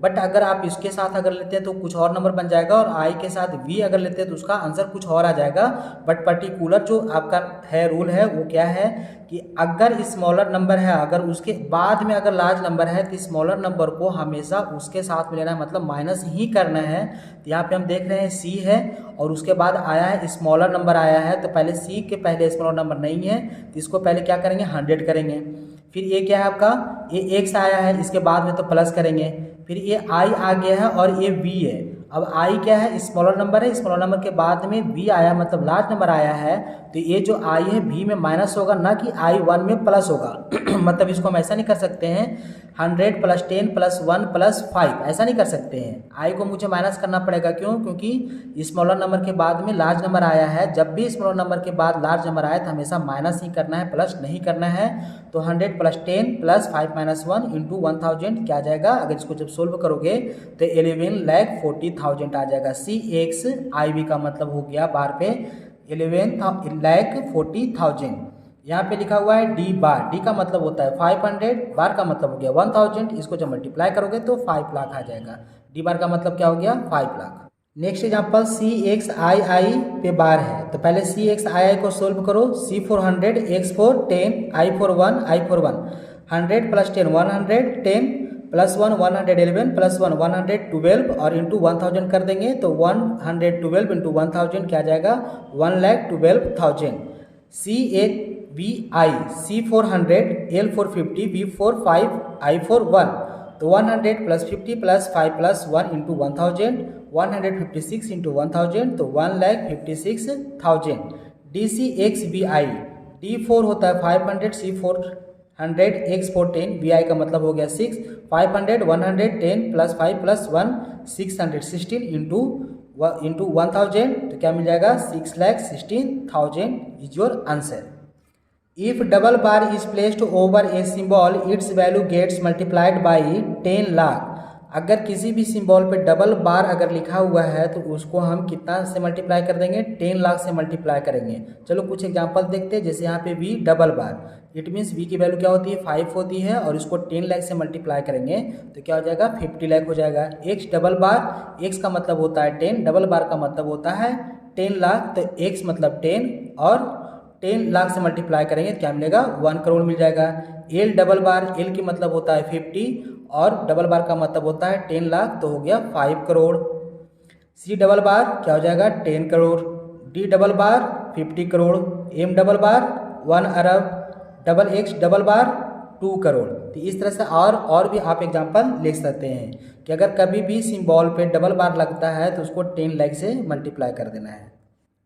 बट अगर आप इसके साथ अगर लेते हैं तो कुछ और नंबर बन जाएगा, और आई के साथ वी अगर लेते हैं तो उसका आंसर कुछ और आ जाएगा। बट पर्टिकुलर जो आपका है रूल है वो क्या है कि अगर स्मॉलर नंबर है, अगर उसके बाद में अगर लार्ज नंबर है, तो स्मॉलर नंबर को हमेशा उसके साथ में लेना है, मतलब माइनस ही करना है। तो यहाँ पे हम देख रहे हैं सी है और उसके बाद आया है स्मॉलर नंबर आया है, तो पहले सी के पहले स्मॉलर नंबर नहीं है, तो इसको पहले क्या करेंगे 100 करेंगे। फिर ये क्या है आपका ये एक्स आया है, इसके बाद में तो प्लस करेंगे। फिर ये आई आ गया है और ये वी है। अब आई क्या है स्मॉलर नंबर है, स्मॉलर नंबर के बाद में वी आया मतलब लार्ज नंबर आया है, तो ये जो आई है वी में माइनस होगा, ना कि आई 1 में प्लस होगा। मतलब इसको हम ऐसा नहीं कर सकते हैं 100 प्लस 10 प्लस 1 प्लस 5, ऐसा नहीं कर सकते हैं। आई को मुझे माइनस करना पड़ेगा, क्यों? क्योंकि स्मॉलर नंबर के बाद में लार्ज नंबर आया है। जब भी स्मॉलर नंबर के बाद लार्ज नंबर आए तो हमेशा माइनस ही करना है, प्लस नहीं करना है। तो 100 प्लस 10 प्लस 5 माइनस 1 इंटू 1000 क्या आ जाएगा, अगर इसको जब सोल्व करोगे तो 11,40,000 आ जाएगा। सी एक्स आई वी का मतलब हो गया बार पे 11,40,000। यहाँ पे लिखा हुआ है डी बार, डी का मतलब होता है 500, बार का मतलब हो गया 1000, इसको जब मल्टीप्लाई करोगे तो 5 लाख आ जाएगा। डी बार का मतलब क्या हो गया 5 lakh. Next example C X I I पे बार है, तो पहले सी एक्स आई आई को सोल्व करो। सी 4 100, एक्स 4 10, आई 4 1, आई 4 1, 100 प्लस 10 110 प्लस 1 111 प्लस 1 112 और इंटू 1000 कर देंगे, तो 112 इंटू 1000 क्या आ जाएगा 1,12,000। C at V I C 400, L 450, V 4 5, I 4 1, तो 100 plus 50 plus 5 plus 1 into 1000, 156 into 1000, तो 1,56,000। D C X V I, D 4 होता है 500, सी 400, एक्स 4 10, वी आई का मतलब हो गया 6, 500 110 प्लस 5 प्लस 1 616 इंटू 1000, तो क्या मिल जाएगा 6,16,000 is your answer. If double bar is placed over a symbol its value gets multiplied by 10 lakh. अगर किसी भी सिंबल पे डबल बार अगर लिखा हुआ है तो उसको हम कितना से मल्टीप्लाई कर देंगे 10 लाख से मल्टीप्लाई करेंगे। चलो कुछ एग्जांपल देखते हैं। जैसे यहाँ पे V double bar, it means V की वैल्यू क्या होती है 5 होती है और इसको 10 लाख से मल्टीप्लाई करेंगे तो क्या हो जाएगा 50 लाख हो जाएगा। एक्स डबल बार, एक्स का मतलब होता है 10, डबल बार का मतलब होता है 10 लाख, तो एक्स मतलब 10 और 10 लाख से मल्टीप्लाई करेंगे तो क्या मिलेगा 1 करोड़ मिल जाएगा। एल डबल बार, एल की मतलब होता है 50 और डबल बार का मतलब होता है 10 लाख, तो हो गया 5 करोड़। सी डबल बार क्या हो जाएगा 10 करोड़। डी डबल बार 50 करोड़। एम डबल बार 1 अरब। डबल एक्स डबल बार 2 करोड़। तो इस तरह से और भी आप एग्जांपल लिख सकते हैं कि अगर कभी भी सिंबल पे डबल बार लगता है तो उसको 10 लाख से मल्टीप्लाई कर देना है।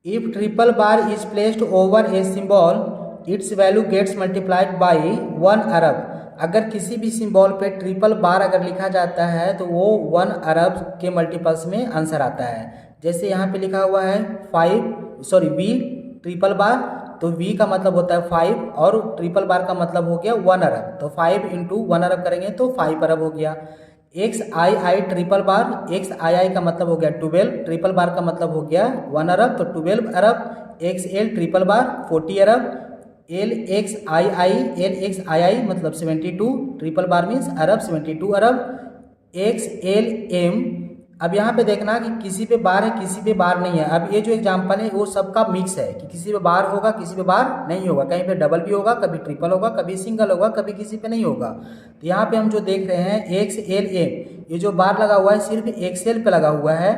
If triple bar is placed over a symbol its value gets multiplied by 1 अरब। अगर किसी भी सिंबल पे ट्रिपल बार अगर लिखा जाता है तो वो 1 अरब के मल्टीपल्स में आंसर आता है। जैसे यहाँ पे लिखा हुआ है वी ट्रिपल बार, तो वी का मतलब होता है 5 और ट्रिपल बार का मतलब हो गया 1 अरब, तो 5 इंटू 1 अरब करेंगे तो 5 अरब हो गया। X I I triple bar, X I I का मतलब हो गया 12, ट्रिपल बार का मतलब हो गया 1 अरब तो 12 अरब। X L triple bar 40 Arab. L x I I, L x I आई मतलब 72, ट्रिपल बार मीन्स अरब 72 अरब। एक्स एल एम, अब यहाँ पे देखना कि किसी पे बार है किसी पे बार नहीं है। अब ये जो एग्जांपल है वो सबका मिक्स है कि किसी पे बार होगा किसी पे बार नहीं होगा, कहीं पे डबल भी होगा, कभी ट्रिपल होगा, कभी सिंगल होगा, कभी किसी पे नहीं होगा। तो यहाँ पे हम जो देख रहे हैं एक्स एल एम, ये जो बार लगा हुआ है सिर्फ एक्सेल पे लगा हुआ है।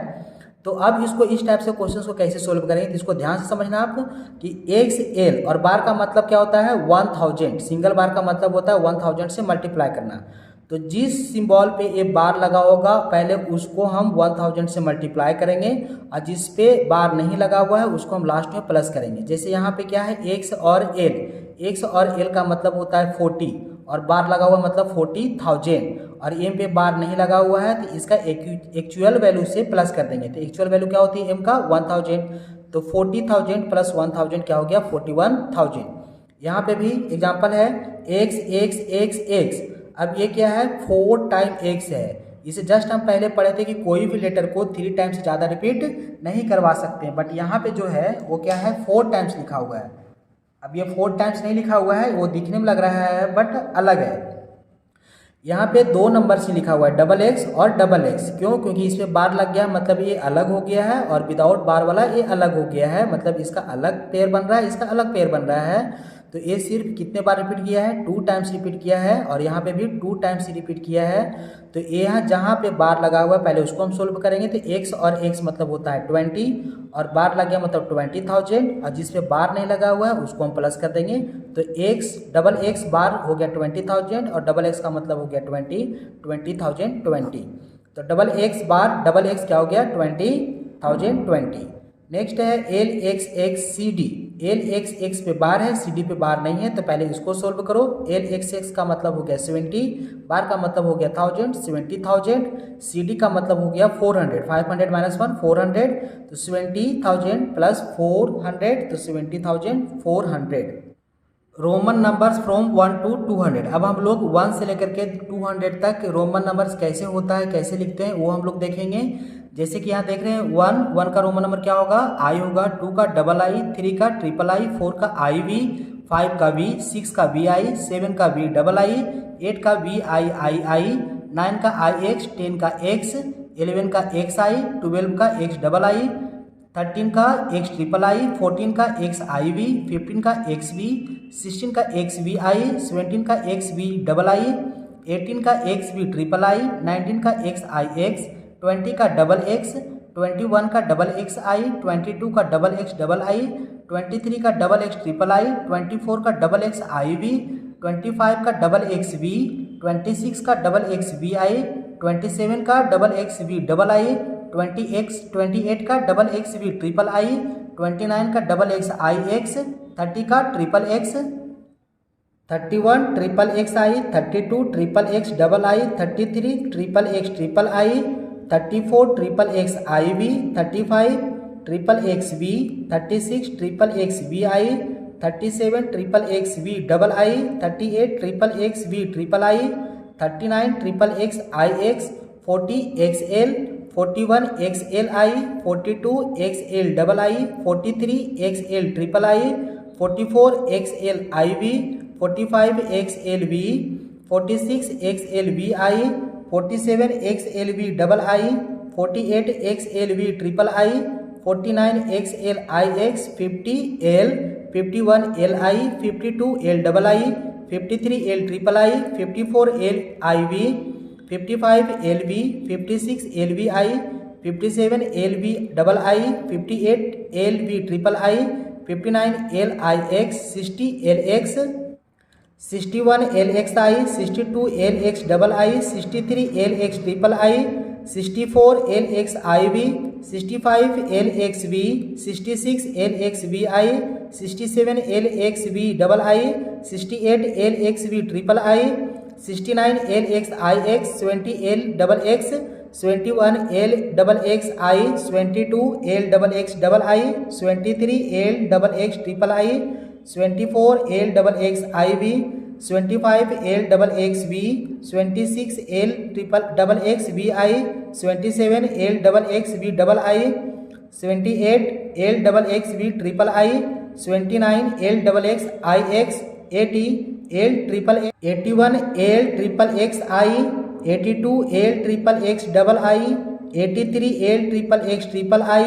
तो अब इसको इस टाइप से क्वेश्चन को कैसे सोल्व करेंगे, तो इसको ध्यान से समझना आप कि XL और बार का मतलब क्या होता है 1000, सिंगल बार का मतलब होता है 1000 से मल्टीप्लाई करना। तो जिस सिंबल पे ये बार लगा होगा पहले उसको हम 1000 से मल्टीप्लाई करेंगे और जिस पे बार नहीं लगा हुआ है उसको हम लास्ट में प्लस करेंगे। जैसे यहाँ पे क्या है X और L का मतलब होता है 40 और बार लगा हुआ मतलब 40,000 और M पे बार नहीं लगा हुआ है तो इसका एक्चुअल वैल्यू से प्लस कर देंगे। तो एक्चुअल वैल्यू क्या होती है M का 1000, तो 40,000 प्लस 1000 क्या हो गया 41,000। यहाँ पे भी एग्जाम्पल है x। अब ये क्या है 4 टाइम x है। इसे जस्ट हम पहले पढ़े थे कि कोई भी लेटर को 3 टाइम से ज़्यादा रिपीट नहीं करवा सकते हैं, बट यहाँ पे जो है वो क्या है 4 टाइम्स लिखा हुआ है। अब ये 4 टाइम्स नहीं लिखा हुआ है, वो दिखने में लग रहा है बट अलग है। यहाँ पे 2 नंबर से लिखा हुआ है XX और XX, क्यों? क्योंकि इसमें बार लग गया मतलब ये अलग हो गया है और विदाउट बार वाला ये अलग हो गया है, मतलब इसका अलग पेयर बन रहा है, इसका अलग पेयर बन रहा है। तो ये सिर्फ कितने बार रिपीट किया है 2 टाइम्स रिपीट किया है और यहाँ पे भी 2 टाइम्स रिपीट किया है। तो यहाँ जहाँ पे बार लगा हुआ है पहले उसको हम सोल्व करेंगे। तो x और x मतलब होता है 20 और बार लग गया मतलब 20,000 और जिस पे बार नहीं लगा हुआ है उसको हम प्लस कर देंगे। तो डबल एक्स बार हो गया 20,000 और डबल एक्स का मतलब हो गया 20,020। तो डबल एक्स बार डबल एक्स क्या हो गया 20,020। नेक्स्ट है LXXCD। LXX पे बार है, CD पे बार नहीं है, तो पहले इसको सोल्व करो। LXX का मतलब हो गया 70, बार का मतलब हो गया 1000, 70,000। CD का मतलब हो गया 400, 500 माइनस 1 400, तो 70,000 प्लस 400 तो 70,400। Roman numbers from 1 to 200। अब हम लोग 1 से लेकर के 200 तक रोमन नंबर्स कैसे होता है, कैसे लिखते हैं वो हम लोग देखेंगे। जैसे कि यहाँ देख रहे हैं 1 का रोमन नंबर क्या होगा I होगा, 2 का डबल I, 3 का ट्रिपल I, 4 का IV, 5 का V, 6 का VI, 7 का V डबल I, 8 का VIII, 9 का IX, 10 का X, 11 का XI, 12 का X डबल I, 13 का X ट्रिपल I, 14 का XIV, 15 का XV, 16 का XVI, 17 का XV डबल I, 18 का XV ट्रिपल I, 19 का XIX, 20 का डबल X, 21 का डबल XI, 22 का डबल X डबल I, 23 का डबल X ट्रिपल I, 24 का डबल XIV, 25 का डबल XV, 26 का डबल XVI, 27 का डबल XV डबल I, 28 का डबल XV ट्रिपल I, 29 का डबल XIX, 30 का triple X, 31 triple XI, 32 triple X double I, 33 triple X triple I, 34 triple XIV, 35 triple XV, 36 triple XVI, 37 triple XV double I, 38 triple XV triple I, 39 triple XIX, 40 XL, 41 XLI, 42 XL double I, 43 XL triple I, 44 XLIV, 45 XLV, 46 XLVI, 47 XLV double I, 48 XLV triple I, 49 XLIX, 50L, 51 LI, 52 L double I, 53 L triple I, 54 LIV, 55 LV, 56 LVI, 57 LV double I, 58 LV triple I, 59 LIX, 60 LX, 61 LXI, 62 LX double I, 63 LX triple I, 64 LXIV, 65 LXV, 66 LXVI, 67 LXV double I, 68 LXV triple I, 69 LXIX, 70 L double X, 71 L double XI, 72 L double X double I, 73 L double X triple I, 74 L double XIV, 75 L double XV, 26 L triple double XVI, 27 L double XV double I, 78 L double XV triple I, 29 L double XIX, 80 L triple 81 L triple XI, 82 L triple X double I, 83 L triple X triple I,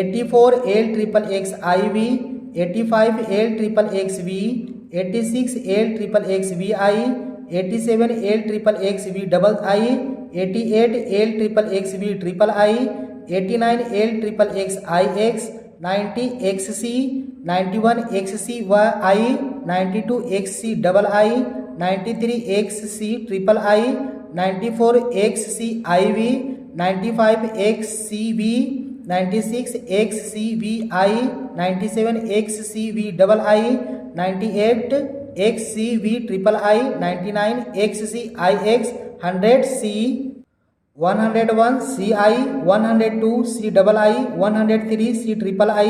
84 L triple XIV, 85 L triple XV, 86 L triple XVI, 87 L triple XV double I, 88 L triple XV triple I, 89L triple X IX, 90XC, 91XCY, 92XC double I, 93XC triple I, 94XC IV, 95XCV, 96XCVI, 97XCV double I, 98XCV triple I, 99XCIX, 100C, 101 CI, 102 C double I, 103 C triple I,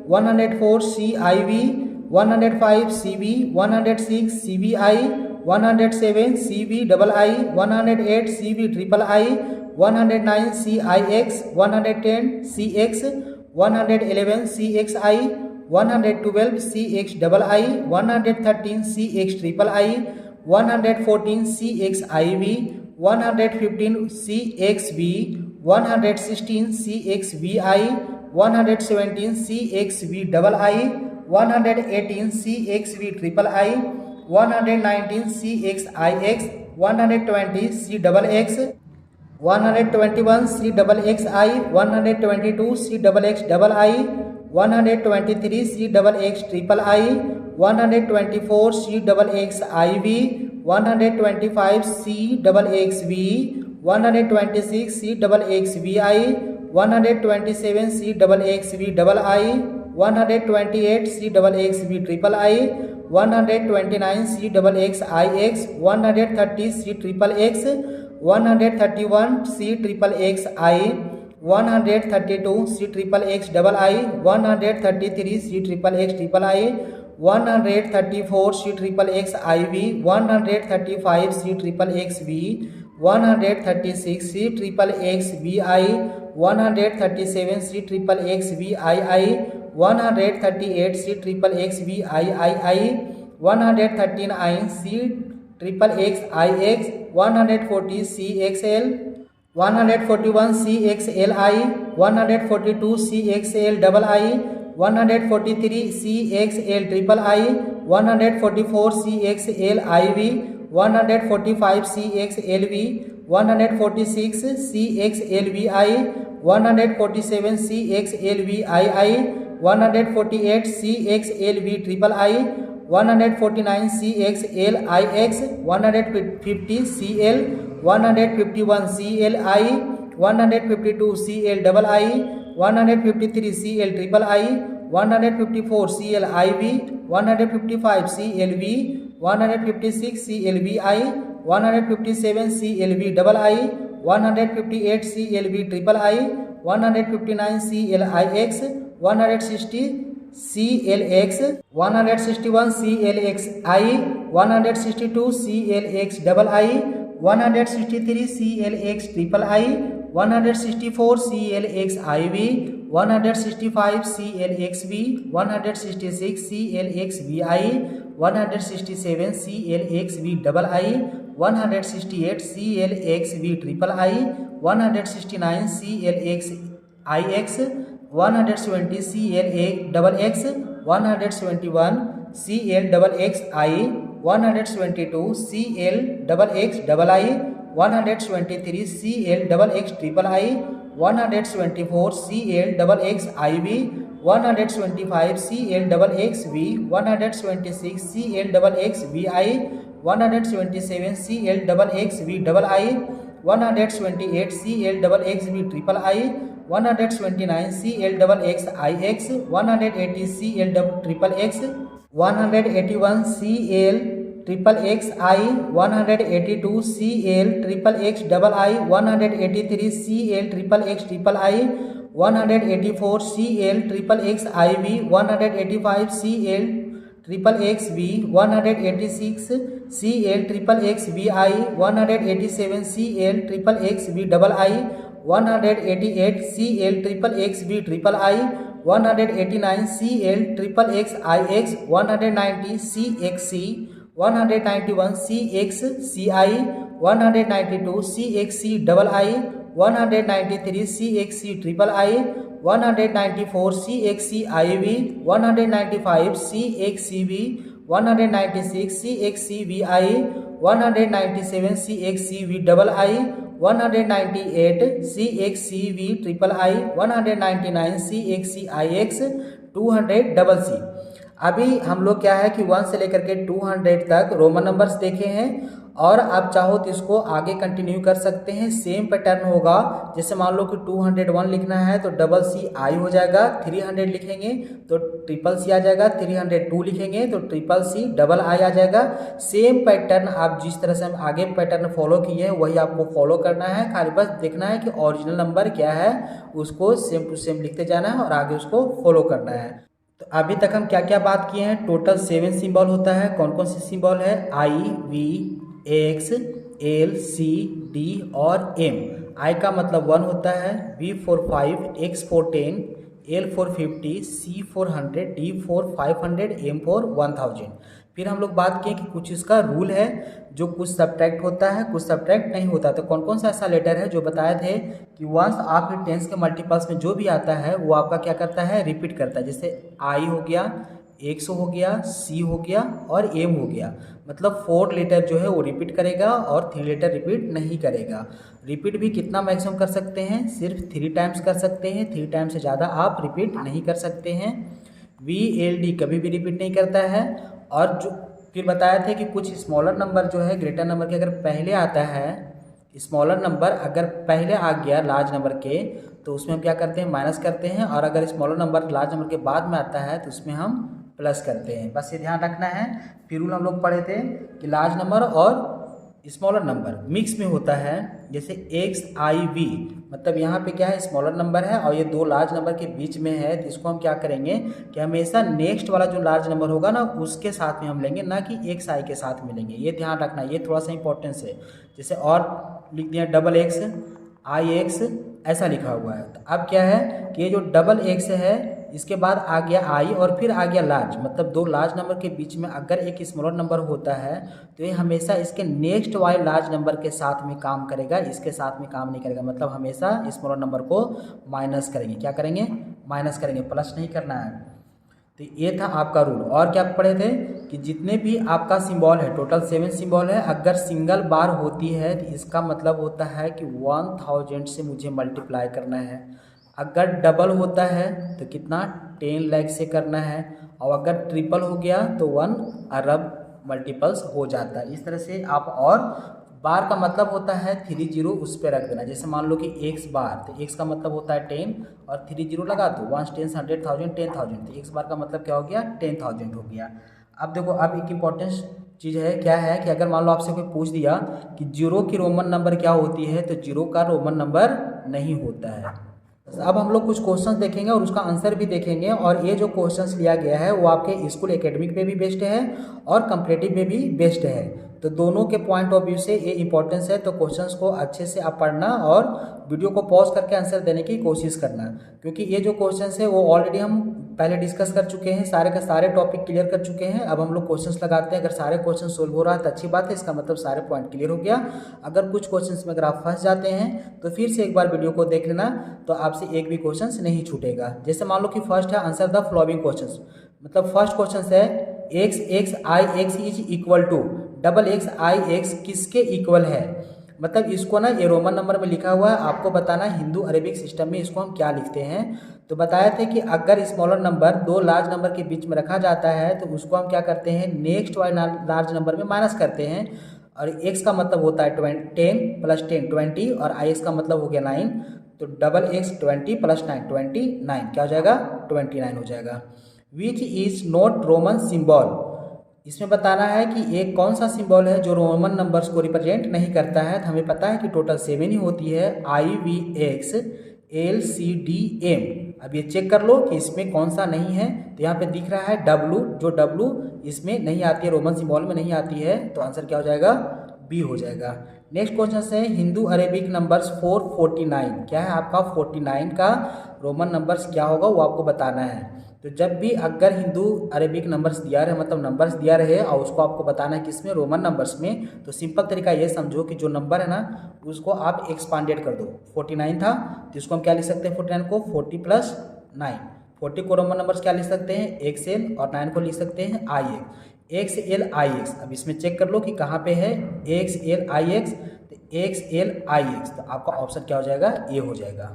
104 CIV, 105 CV, 106 CVI, 107 CV double I, 108 CV triple I, 109 CIX, 110 CX, 111 CXI, 112 CX double I, 113 CX triple I, 114 CXIV, 115 CXV, 116 CXVI, 117 CXV double I, 118 CXV triple I, 119 CXIX, 120 C double X, 121 C double XI, 122 C double X double I, 123 C double X triple I, 124 C double X IV, 125 C double XV, 126 C double XVI, 127 C double XV double I, 128 C double XV triple I, 129 C double XIX, 130 C triple X, 131 C triple XI, 132 C triple X double I, 133 C triple X triple I, 134 C triple X IV, 135 C triple XV, 136 C triple XVI, 137 C triple XVII, 138 C triple XVIII, 139 C triple XIX, 140 CXL, 141 CXLI, 142 CXL double I, 143 CXL triple I, 144 CXL IV, 145 CXLV, 146 CXLVI, 147 CXLVII, 148 CXLV triple I, 149 CXLIX, 150 CL, 151 CLI, 152 CL double I, 153 CL triple I, 154 CLIV, 155 CLV, 156 CLVI, 157 CLV double I, 158 CLV triple I, 159 CLIX, 160 CLX, 161 CLXI, 162 CLX double I, 163 CLX triple I, 164 CLX IV, 165 CLXV, 166 CLXVI, 167 CLXV double I, 168 CLXV triple I, 169 CLXIX, 120 CLA double X, 121 CL double XI, 122 CL double X double I, 123 CL double X triple I, 124 CL double X IV, 125 CL double XV, 126 CL double XVI, 127 CL double XV double I, 128 CL double XV triple I, 129 CL double XIX, 180 CL double triple X, 181 CL triple XI, 182 CL triple X double I, 183 CL triple X triple I, 184 CL triple XIV, 185 CL triple XV, 186 CL triple XVI, 187 CL triple XV double I, 188 CL triple XV triple I, 189 CL triple XIX, 190 CXC, 191 CXCI, 192 CXC double I, 193 CXC triple I, 194 CXCIV, 195 CXCV, 196 CXCVI, 197 CXCV double I, 198 CXCV triple I, 199 CXCIX 200 CC। अभी हम लोग क्या है कि 1 से लेकर के 200 तक रोमन नंबर्स देखे हैं, और आप चाहो तो इसको आगे कंटिन्यू कर सकते हैं। सेम पैटर्न होगा, जैसे मान लो कि 201 लिखना है तो डबल सी आई हो जाएगा, 300 लिखेंगे तो ट्रिपल सी आ जाएगा, 302 लिखेंगे तो ट्रिपल सी डबल आई आ जाएगा। सेम पैटर्न आप जिस तरह से हम आगे पैटर्न फॉलो किए हैं वही आपको फॉलो करना है। खाली बस देखना है कि ओरिजिनल नंबर क्या है, उसको सेम टू सेम लिखते जाना है और आगे उसको फॉलो करना है। तो अभी तक हम क्या क्या बात किए हैं, टोटल 7 सिंबल होता है। कौन कौन से सिंबल है, I, V, X, L, C, D और एम। आई का मतलब 1 होता है, V for 5, X for 10, L for 50, C for 100, D for 500, M for 1000। फिर हम लोग बात किए कि कुछ इसका रूल है, जो कुछ सब्ट्रैक्ट होता है कुछ सब्ट्रैक्ट नहीं होता। तो कौन कौन सा ऐसा लेटर है जो बताए थे कि वंस आपके टेंस के मल्टीपल्स में जो भी आता है वो आपका क्या करता है, रिपीट करता है। जैसे आई हो गया, एक्स हो गया, सी हो गया और एम हो गया। मतलब 4 लेटर जो है वो रिपीट करेगा और 3 लेटर रिपीट नहीं करेगा। रिपीट भी कितना मैक्सिमम कर सकते हैं, सिर्फ 3 टाइम्स कर सकते हैं, 3 टाइम्स से ज़्यादा आप रिपीट नहीं कर सकते हैं। वी एल डी कभी भी रिपीट नहीं करता है। और जो फिर बताया थे कि कुछ स्मॉलर नंबर जो है ग्रेटर नंबर के अगर पहले आता है, स्मॉलर नंबर अगर पहले आ गया लार्ज नंबर के तो उसमें हम क्या करते हैं, माइनस करते हैं। और अगर स्मॉलर नंबर लार्ज नंबर के बाद में आता है तो उसमें हम प्लस करते हैं। बस ये ध्यान रखना है। फिर रूल हम लोग पढ़े थे कि लार्ज नंबर और स्मॉलर नंबर मिक्स में होता है। जैसे एक्स आई वी, मतलब यहाँ पे क्या है, स्मॉलर नंबर है और ये 2 लार्ज नंबर के बीच में है, तो इसको हम क्या करेंगे कि हमेशा नेक्स्ट वाला जो लार्ज नंबर होगा ना उसके साथ में हम लेंगे, ना कि एक्स आई के साथ में लेंगे। ये ध्यान रखना, ये थोड़ा सा इंपॉर्टेंस है। जैसे और लिख दिया डबल एक्स आई एक्स ऐसा लिखा हुआ है। तो अब क्या है कि ये जो डबल एक्स है इसके बाद आ गया आई और फिर आ गया लार्ज, मतलब 2 लार्ज नंबर के बीच में अगर एक स्मॉलर नंबर होता है तो ये हमेशा इसके नेक्स्ट वाले लार्ज नंबर के साथ में काम करेगा, इसके साथ में काम नहीं करेगा। मतलब हमेशा स्मॉलर नंबर को माइनस करेंगे। क्या करेंगे, माइनस करेंगे, प्लस नहीं करना है। तो ये था आपका रूल। और क्या पढ़े थे कि जितने भी आपका सिंबल है, टोटल 7 सिंबल है, अगर सिंगल बार होती है तो इसका मतलब होता है कि 1000 से मुझे मल्टीप्लाई करना है। अगर डबल होता है तो कितना, 10 लाख से करना है। और अगर ट्रिपल हो गया तो 1 अरब मल्टीपल्स हो जाता है। इस तरह से आप, और बार का मतलब होता है 30 उस पर रख देना। जैसे मान लो कि एक्स बार, तो एक्स का मतलब होता है 10 और 30 लगा दो, 1 10 100,000 10,000, तो एक्स बार का मतलब क्या हो गया, 10,000 हो गया। अब देखो, अब एक इम्पॉर्टेंट चीज़ है, क्या है कि अगर मान लो आपसे कोई पूछ दिया कि 0 की रोमन नंबर क्या होती है, तो 0 का रोमन नंबर नहीं होता है। अब हम लोग कुछ क्वेश्चंस देखेंगे और उसका आंसर भी देखेंगे। और ये जो क्वेश्चंस लिया गया है वो आपके स्कूल एकेडमिक पे भी बेस्ड है और कम्पिटिटिव पे भी बेस्ड है। तो दोनों के पॉइंट ऑफ व्यू से ये इंपॉर्टेंस है। तो क्वेश्चंस को अच्छे से आप पढ़ना और वीडियो को पॉज करके आंसर देने की कोशिश करना, क्योंकि ये जो क्वेश्चंस है वो ऑलरेडी हम पहले डिस्कस कर चुके हैं, सारे के सारे टॉपिक क्लियर कर चुके हैं। अब हम लोग क्वेश्चंस लगाते हैं। अगर सारे क्वेश्चन सोल्व हो रहा है तो अच्छी बात है, इसका मतलब सारे पॉइंट क्लियर हो गया। अगर कुछ क्वेश्चंस में अगर आप फंस जाते हैं तो फिर से एक बार वीडियो को देख लेना, तो आपसे एक भी क्वेश्चन नहीं छूटेगा। जैसे मान लो कि फर्स्ट है आंसर द फॉलोइंग क्वेश्चंस, मतलब फर्स्ट क्वेश्चन है X X I X is equal to double X I X किसके इक्वल है। मतलब इसको ना ये रोमन नंबर में लिखा हुआ है, आपको बताना हिंदू अरेबिक सिस्टम में इसको हम क्या लिखते हैं। तो बताया थे कि अगर स्मॉलर नंबर 2 लार्ज नंबर के बीच में रखा जाता है तो उसको हम क्या करते हैं, नेक्स्ट वाले लार्ज नंबर में माइनस करते हैं। और एक्स का मतलब होता है 10 प्लस 10 20 और आई एक्स का मतलब हो गया 9, तो डबल एक्स 20 प्लस 9 29, क्या हो जाएगा 29 हो जाएगा। Which is not Roman symbol, इसमें बताना है कि एक कौन सा सिंबल है जो रोमन नंबर्स को रिप्रेजेंट नहीं करता है। तो हमें पता है कि टोटल 7 ही होती है, I V X L C D M. अब ये चेक कर लो कि इसमें कौन सा नहीं है। तो यहाँ पे दिख रहा है डब्लू, जो डब्लू इसमें नहीं आती है, रोमन सिंबल में नहीं आती है, तो आंसर क्या हो जाएगा, बी हो जाएगा। नेक्स्ट क्वेश्चन है हिंदू अरेबिक नंबर्स 449, क्या है आपका 49 का रोमन नंबर्स क्या होगा वो आपको बताना है। तो जब भी अगर हिंदू अरेबिक नंबर्स दिया रहे, मतलब नंबर्स दिया रहे और उसको आपको बताना है किसमें, रोमन नंबर्स में, तो सिंपल तरीका ये समझो कि जो नंबर है ना उसको आप एक्सपांडेड कर दो। 49 था तो इसको हम क्या लिख सकते हैं, 49 को 40 + 9, 40 को रोमन नंबर्स क्या लिख सकते हैं, एक्स एल, और 9 को लिख सकते हैं I X. X L I X. अब इसमें चेक कर लो कि कहाँ पे है एक्स एल आई एक्स, तो एक्स एल आई एक्स, तो आपका ऑप्शन क्या हो जाएगा, ए हो जाएगा।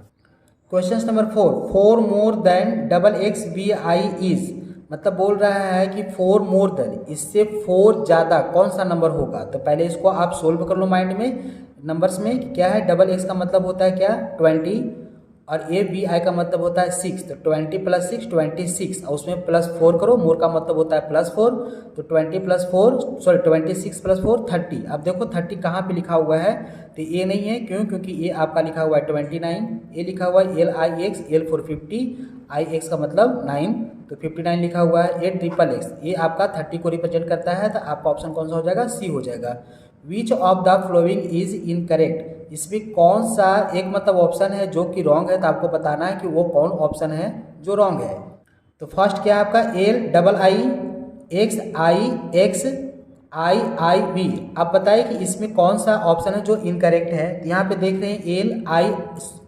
Question number 4, 4 more than double X B I is, मतलब बोल रहा है कि 4 मोर देन, इससे 4 ज़्यादा कौन सा नंबर होगा। तो पहले इसको आप सोल्व कर लो माइंड में नंबर्स में कि क्या है, डबल एक्स का मतलब होता है क्या 20, और ए बी आई का मतलब होता है 6, तो 20 + 6 26, और उसमें +4 करो, मोर का मतलब होता है +4, तो 20 + 4 सॉरी 26 + 4 30। अब देखो 30 कहाँ पे लिखा हुआ है, तो ए नहीं है, क्यों, क्योंकि ए आपका लिखा हुआ है 29, ए लिखा हुआ है L I x, L for 50, I x का मतलब 9, तो 59 लिखा हुआ है, ए ट्रिपल एक्स, ये आपका 30 को रिप्रेजेंट करता है, तो आपका ऑप्शन कौन सा हो जाएगा, सी हो जाएगा। Which of the following is incorrect, इसमें कौन सा एक मतलब ऑप्शन है जो कि रॉन्ग है, तो आपको बताना है कि वो कौन ऑप्शन है जो रॉन्ग है। तो फर्स्ट क्या है आपका L double I X I X I I V. आप बताइए कि इसमें कौन सा ऑप्शन है जो इनकरेक्ट है। तो यहाँ पे देख रहे हैं एल आई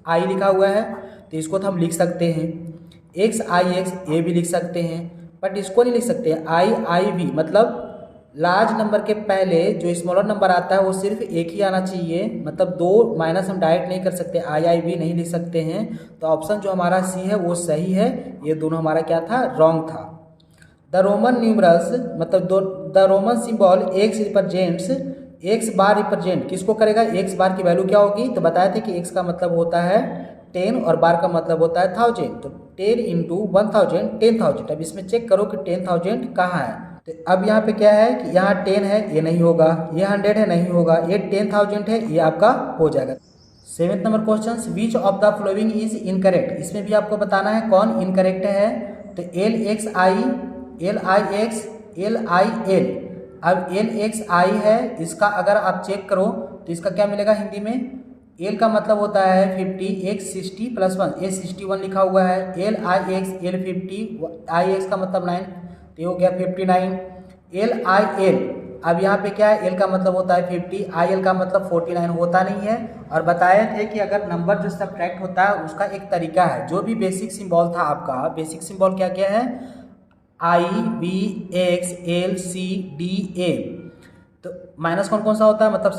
आई लिखा हुआ है, तो इसको तो हम लिख सकते हैं, एक्स आई एक्स ए भी लिख सकते हैं, बट इसको नहीं लिख सकते आई आई वी, मतलब लार्ज नंबर के पहले जो स्मॉलर नंबर आता है वो सिर्फ एक ही आना चाहिए, मतलब 2 माइनस हम डायरेक्ट नहीं कर सकते, आई आई वी नहीं लिख सकते हैं। तो ऑप्शन जो हमारा सी है वो सही है, ये दोनों हमारा क्या था, रॉन्ग था। द रोमन न्यूमरल्स मतलब the Roman symbol x represents, x bar represent किसको करेगा, एक्स बार की वैल्यू क्या होगी, तो बताए थे कि एक्स का मतलब होता है 10 और बार का मतलब होता है 1000, तो 10 × 1000 10,000। अब इसमें चेक करो कि 10,000 कहाँ है। तो अब यहाँ पे क्या है कि यहाँ 10 है, ये नहीं होगा, ये 100 है, नहीं होगा, ये 10,000 है, ये आपका हो जाएगा। 7th number question, which of the following is incorrect, इसमें भी आपको बताना है कौन इनकरेक्ट है। तो L x I L I x L I L, अब एल एक्स आई है, इसका अगर आप चेक करो तो इसका क्या मिलेगा हिंदी में, एल का मतलब होता है 50, एक्स 60 + 1, ए 61 लिखा हुआ है, L I x L 50, I x का मतलब 9, तो हो गया 59, एल आई एल। अब यहाँ पे क्या है, एल का मतलब होता है 50, आई एल का मतलब 49 होता नहीं है। और बताए थे कि अगर नंबर जो सब्ट्रैक्ट होता है उसका एक तरीका है, जो भी बेसिक सिंबल था आपका, बेसिक सिंबल क्या क्या है, I B X L C D A, तो माइनस कौन कौन सा होता है, मतलब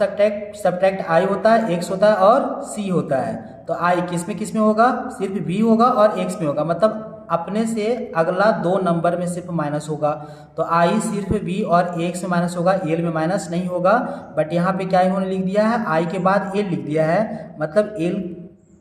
सब्ट्रैक्ट आई होता है, एक्स होता है और सी होता है। तो आई किस में होगा, सिर्फ बी होगा और एक्स में होगा, मतलब अपने से अगला 2 नंबर में सिर्फ माइनस होगा। तो आई सिर्फ बी और एक्स में माइनस होगा, एल में माइनस नहीं होगा। बट यहाँ पे क्या इन्होंने लिख दिया है, आई के बाद एल लिख दिया है, मतलब एल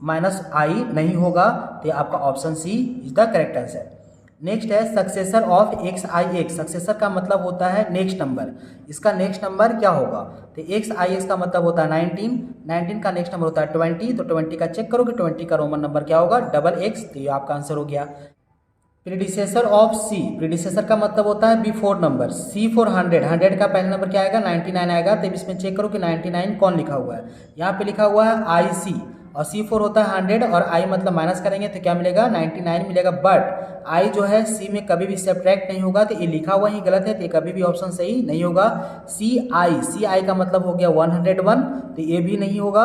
माइनस आई नहीं होगा, तो आपका option C is the correct answer. Next है successor of X I X, successor का मतलब होता है नेक्स्ट नंबर, इसका नेक्स्ट नंबर क्या होगा, तो एक्स आई एक्स का मतलब होता है 19, 19 का नेक्स्ट नंबर होता है 20, तो 20 का चेक करो कि 20 का रोमन नंबर क्या होगा, डबल एक्स, तो ये आपका आंसर हो गया। प्रीडिसेसर ऑफ सी, प्रीडिसेसर का मतलब होता है बिफोर नंबर, सी फॉर 100, 100 का पहला नंबर क्या आएगा, 99 आएगा, तो इसमें चेक करो कि 99 कौन लिखा हुआ है, यहाँ पे लिखा हुआ है आई सी, और सी फोर होता है 100 और आई मतलब माइनस करेंगे तो क्या मिलेगा 99 मिलेगा। बट आई जो है सी में कभी भी सब्ट्रैक्ट नहीं होगा, तो ये लिखा हुआ ही गलत है, तो ये कभी भी ऑप्शन सही नहीं होगा। सी आई का मतलब हो गया 101, तो ये भी नहीं होगा।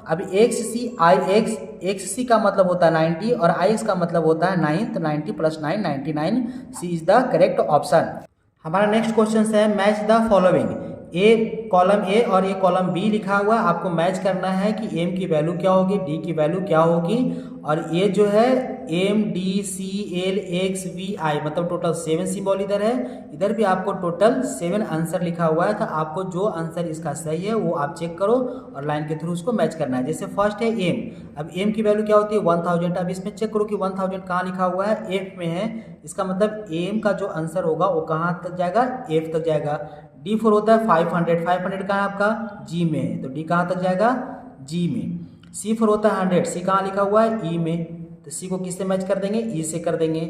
अब एक्स सी आई एक्स, एक्स सी का मतलब होता है 90 और आई एक्स का मतलब होता है 9, तो 90 + 9 99, C is the correct option. हमारा नेक्स्ट क्वेश्चन है match the following, A column A और ये कॉलम बी लिखा हुआ है, आपको मैच करना है कि एम की वैल्यू क्या होगी, डी की वैल्यू क्या होगी, और ये जो है M D C L X V I मतलब टोटल 7 सिंबल इधर है, इधर भी आपको टोटल 7 आंसर लिखा हुआ है, तो आपको जो आंसर इसका सही है वो आप चेक करो और लाइन के थ्रू उसको मैच करना है। जैसे फर्स्ट है एम, अब एम की वैल्यू क्या होती है 1000, अब इसमें चेक करो कि 1000 कहाँ लिखा हुआ है, एफ में है, इसका मतलब एम का जो आंसर होगा वो कहाँ तक जाएगा, एफ तक जाएगा। डी फोर होता है 500, 500 कहाँ है आपका, जी में है, तो डी कहाँ तक जाएगा, जी में। सी फोर होता है 100, सी कहाँ लिखा हुआ है, ई में, तो सी को किससे मैच कर देंगे, ई से कर देंगे।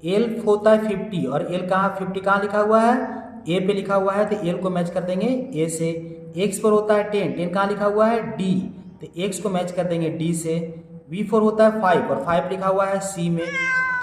एल होता है 50 और एल कहाँ 50 कहाँ लिखा हुआ है, ए पे लिखा हुआ है, तो एल को मैच कर देंगे ए से। एक्स फोर होता है 10, 10 कहाँ लिखा हुआ है, डी, तो एक्स को मैच कर देंगे डी से। वी फोर होता है 5 और 5 लिखा हुआ है सी में,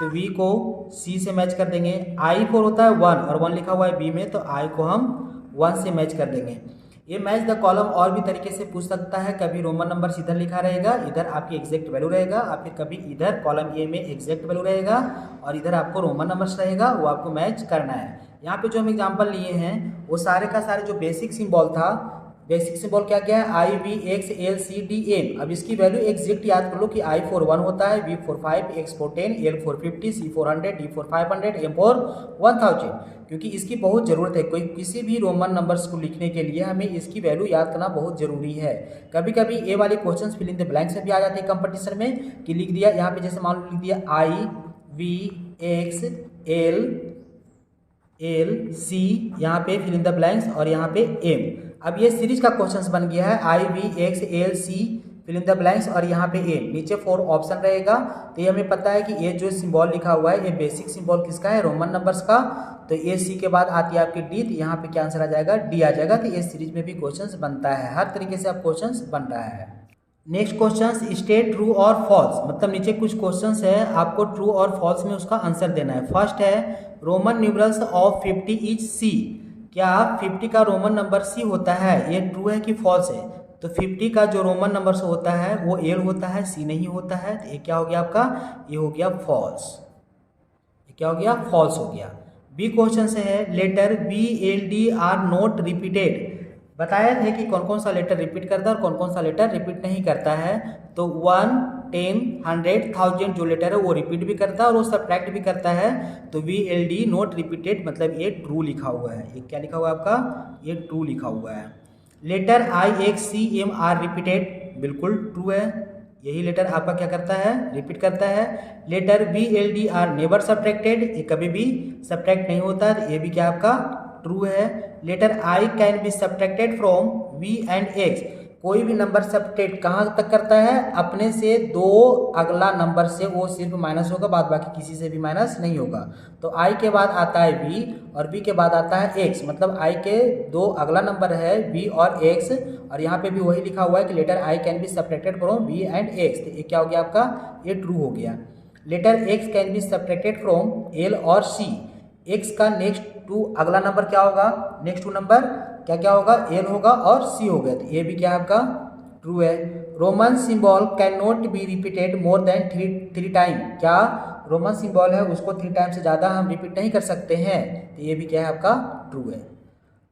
तो वी को सी से मैच कर देंगे। आई फोर होता है 1 और 1 लिखा हुआ है बी में, तो आई को हम 1 से मैच कर देंगे। ये मैच द कॉलम और भी तरीके से पूछ सकता है, कभी रोमन नंबर इधर लिखा रहेगा, इधर आपकी एग्जैक्ट वैल्यू रहेगा, और फिर कभी इधर कॉलम ए में एग्जैक्ट वैल्यू रहेगा और इधर आपको रोमन नंबर्स रहेगा, वो आपको मैच करना है। यहाँ पे जो हम एग्जाम्पल लिए हैं वो सारे का सारे जो बेसिक सिंबल था, बेसिक सिंबल क्या क्या है, I V X L C D M. अब इसकी वैल्यू एग्जैक्ट याद कर लो कि आई फॉर 1 होता है, V for 5, X for 10, L for 50, C for 100, D for 500, M for 1000। क्योंकि इसकी बहुत ज़रूरत है, कोई किसी भी रोमन नंबर्स को लिखने के लिए हमें इसकी वैल्यू याद करना बहुत ज़रूरी है। कभी कभी ए वाले question fill in the blanks में भी आ जाते हैं कंपटीशन में, कि लिख दिया यहाँ पे, जैसे मान लो लिख दिया आई वी एक्स एल सी, यहाँ पे फिल इन द ब्लैंक्स और यहाँ पे एम। अब ये सीरीज का क्वेश्चन बन गया है, I V X L C fill in the blanks और यहाँ पे एम, नीचे 4 ऑप्शन रहेगा। तो ये हमें पता है कि ये जो सिंबल लिखा हुआ है ये बेसिक सिंबल किसका है, रोमन नंबर्स का। तो ए सी के बाद आती है आपकी डी, तो यहाँ पे क्या आंसर आ जाएगा, डी आ जाएगा। तो ये सीरीज में भी क्वेश्चन बनता है, हर तरीके से आप क्वेश्चन बन रहा है। नेक्स्ट क्वेश्चन, स्टेट ट्रू और फॉल्स, मतलब नीचे कुछ क्वेश्चंस है, आपको ट्रू और फॉल्स में उसका आंसर देना है। फर्स्ट है, Roman numerals of 50 is C. क्या 50 का रोमन नंबर सी होता है, ये ट्रू है कि फॉल्स है? तो 50 का जो रोमन नंबर से होता है वो एल होता है, सी नहीं होता है। तो ये क्या हो गया आपका, ये हो गया फॉल्स। ये क्या हो गया, फॉल्स हो गया। बी क्वेश्चन से है, letter V L D are not repeated. बताया थे कि कौन कौन सा लेटर रिपीट करता है और कौन कौन सा लेटर रिपीट नहीं करता है। तो 1, 10, 100, 1000 जो लेटर है वो रिपीट भी करता है और वो सब्ट्रैक्ट भी करता है। तो we L D not repeated मतलब ये ट्रू लिखा हुआ है। ये क्या लिखा हुआ है आपका, ये ट्रू लिखा हुआ है। Letter I X C M are repeated, बिल्कुल ट्रू है, यही लेटर आपका क्या करता है, रिपीट करता है। Letter V L D are never subtracted, ये कभी भी सब्ट्रैक्ट नहीं होता, ये भी क्या आपका ट्रू है। Letter I can be subtracted from V and X, कोई भी नंबर सब्ट्रैक्ट कहाँ तक करता है, अपने से 2 अगला नंबर से वो सिर्फ माइनस होगा, बाद बाकी किसी से भी माइनस नहीं होगा। तो आई के बाद आता है वी और बी के बाद आता है एक्स, मतलब आई के 2 अगला नंबर है वी और एक्स, और यहाँ पे भी वही लिखा हुआ है कि letter I can be subtracted from V and X. तो ये क्या हो गया आपका, ये ट्रू हो गया। Letter X can be subtracted from L और सी, एक्स का नेक्स्ट 2 अगला नंबर क्या होगा, नेक्स्ट 2 नंबर क्या क्या होगा, एल होगा और सी होगा। तो ये भी क्या आपका ट्रू है। Roman symbol can not be repeated more than 3 time, क्या रोमन सिंबल है उसको 3 टाइम से ज़्यादा हम रिपीट नहीं कर सकते हैं। तो ये भी क्या है आपका ट्रू है।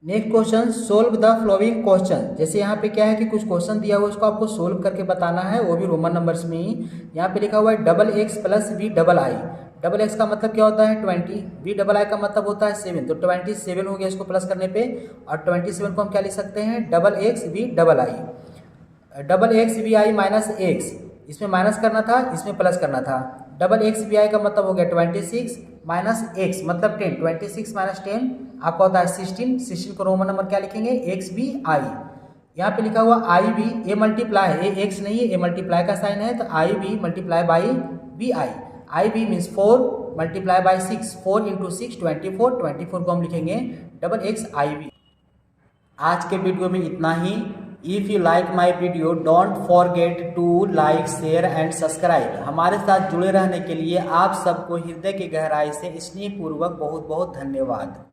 Next question, solve the flowing question. जैसे यहाँ पे क्या है कि कुछ क्वेश्चन दिया हुआ है उसको आपको सोल्व करके बताना है, वो भी रोमन नंबर्स में ही। यहाँ पे लिखा हुआ है double X plus V double I. Double X का मतलब क्या होता है 20, वी डबल आई का मतलब होता है 7, तो 27 हो गया इसको प्लस करने पे, और 27 को हम क्या लिख सकते हैं, double X V double I. Double X V I minus X, इसमें माइनस करना था इसमें प्लस करना था। डबल एक्स वी आई का मतलब हो गया 26 माइनस एक्स मतलब 10, 26 माइनस 10 आपका होता है 16। 16 को रोमन नंबर क्या लिखेंगे, एक्स वी आई। यहाँ पे लिखा हुआ I V, a multiply, a X नहीं है, ए मल्टीप्लाई का साइन है, तो I V multiply by V I. I V means 4 multiply by 6, 4 into 6 24, 24 को हम लिखेंगे डबल एक्स आई वी। आज के वीडियो में इतना ही। If you like my video don't forget to like share and subscribe. हमारे साथ जुड़े रहने के लिए आप सबको हृदय की गहराई से स्नेहपूर्वक बहुत बहुत धन्यवाद।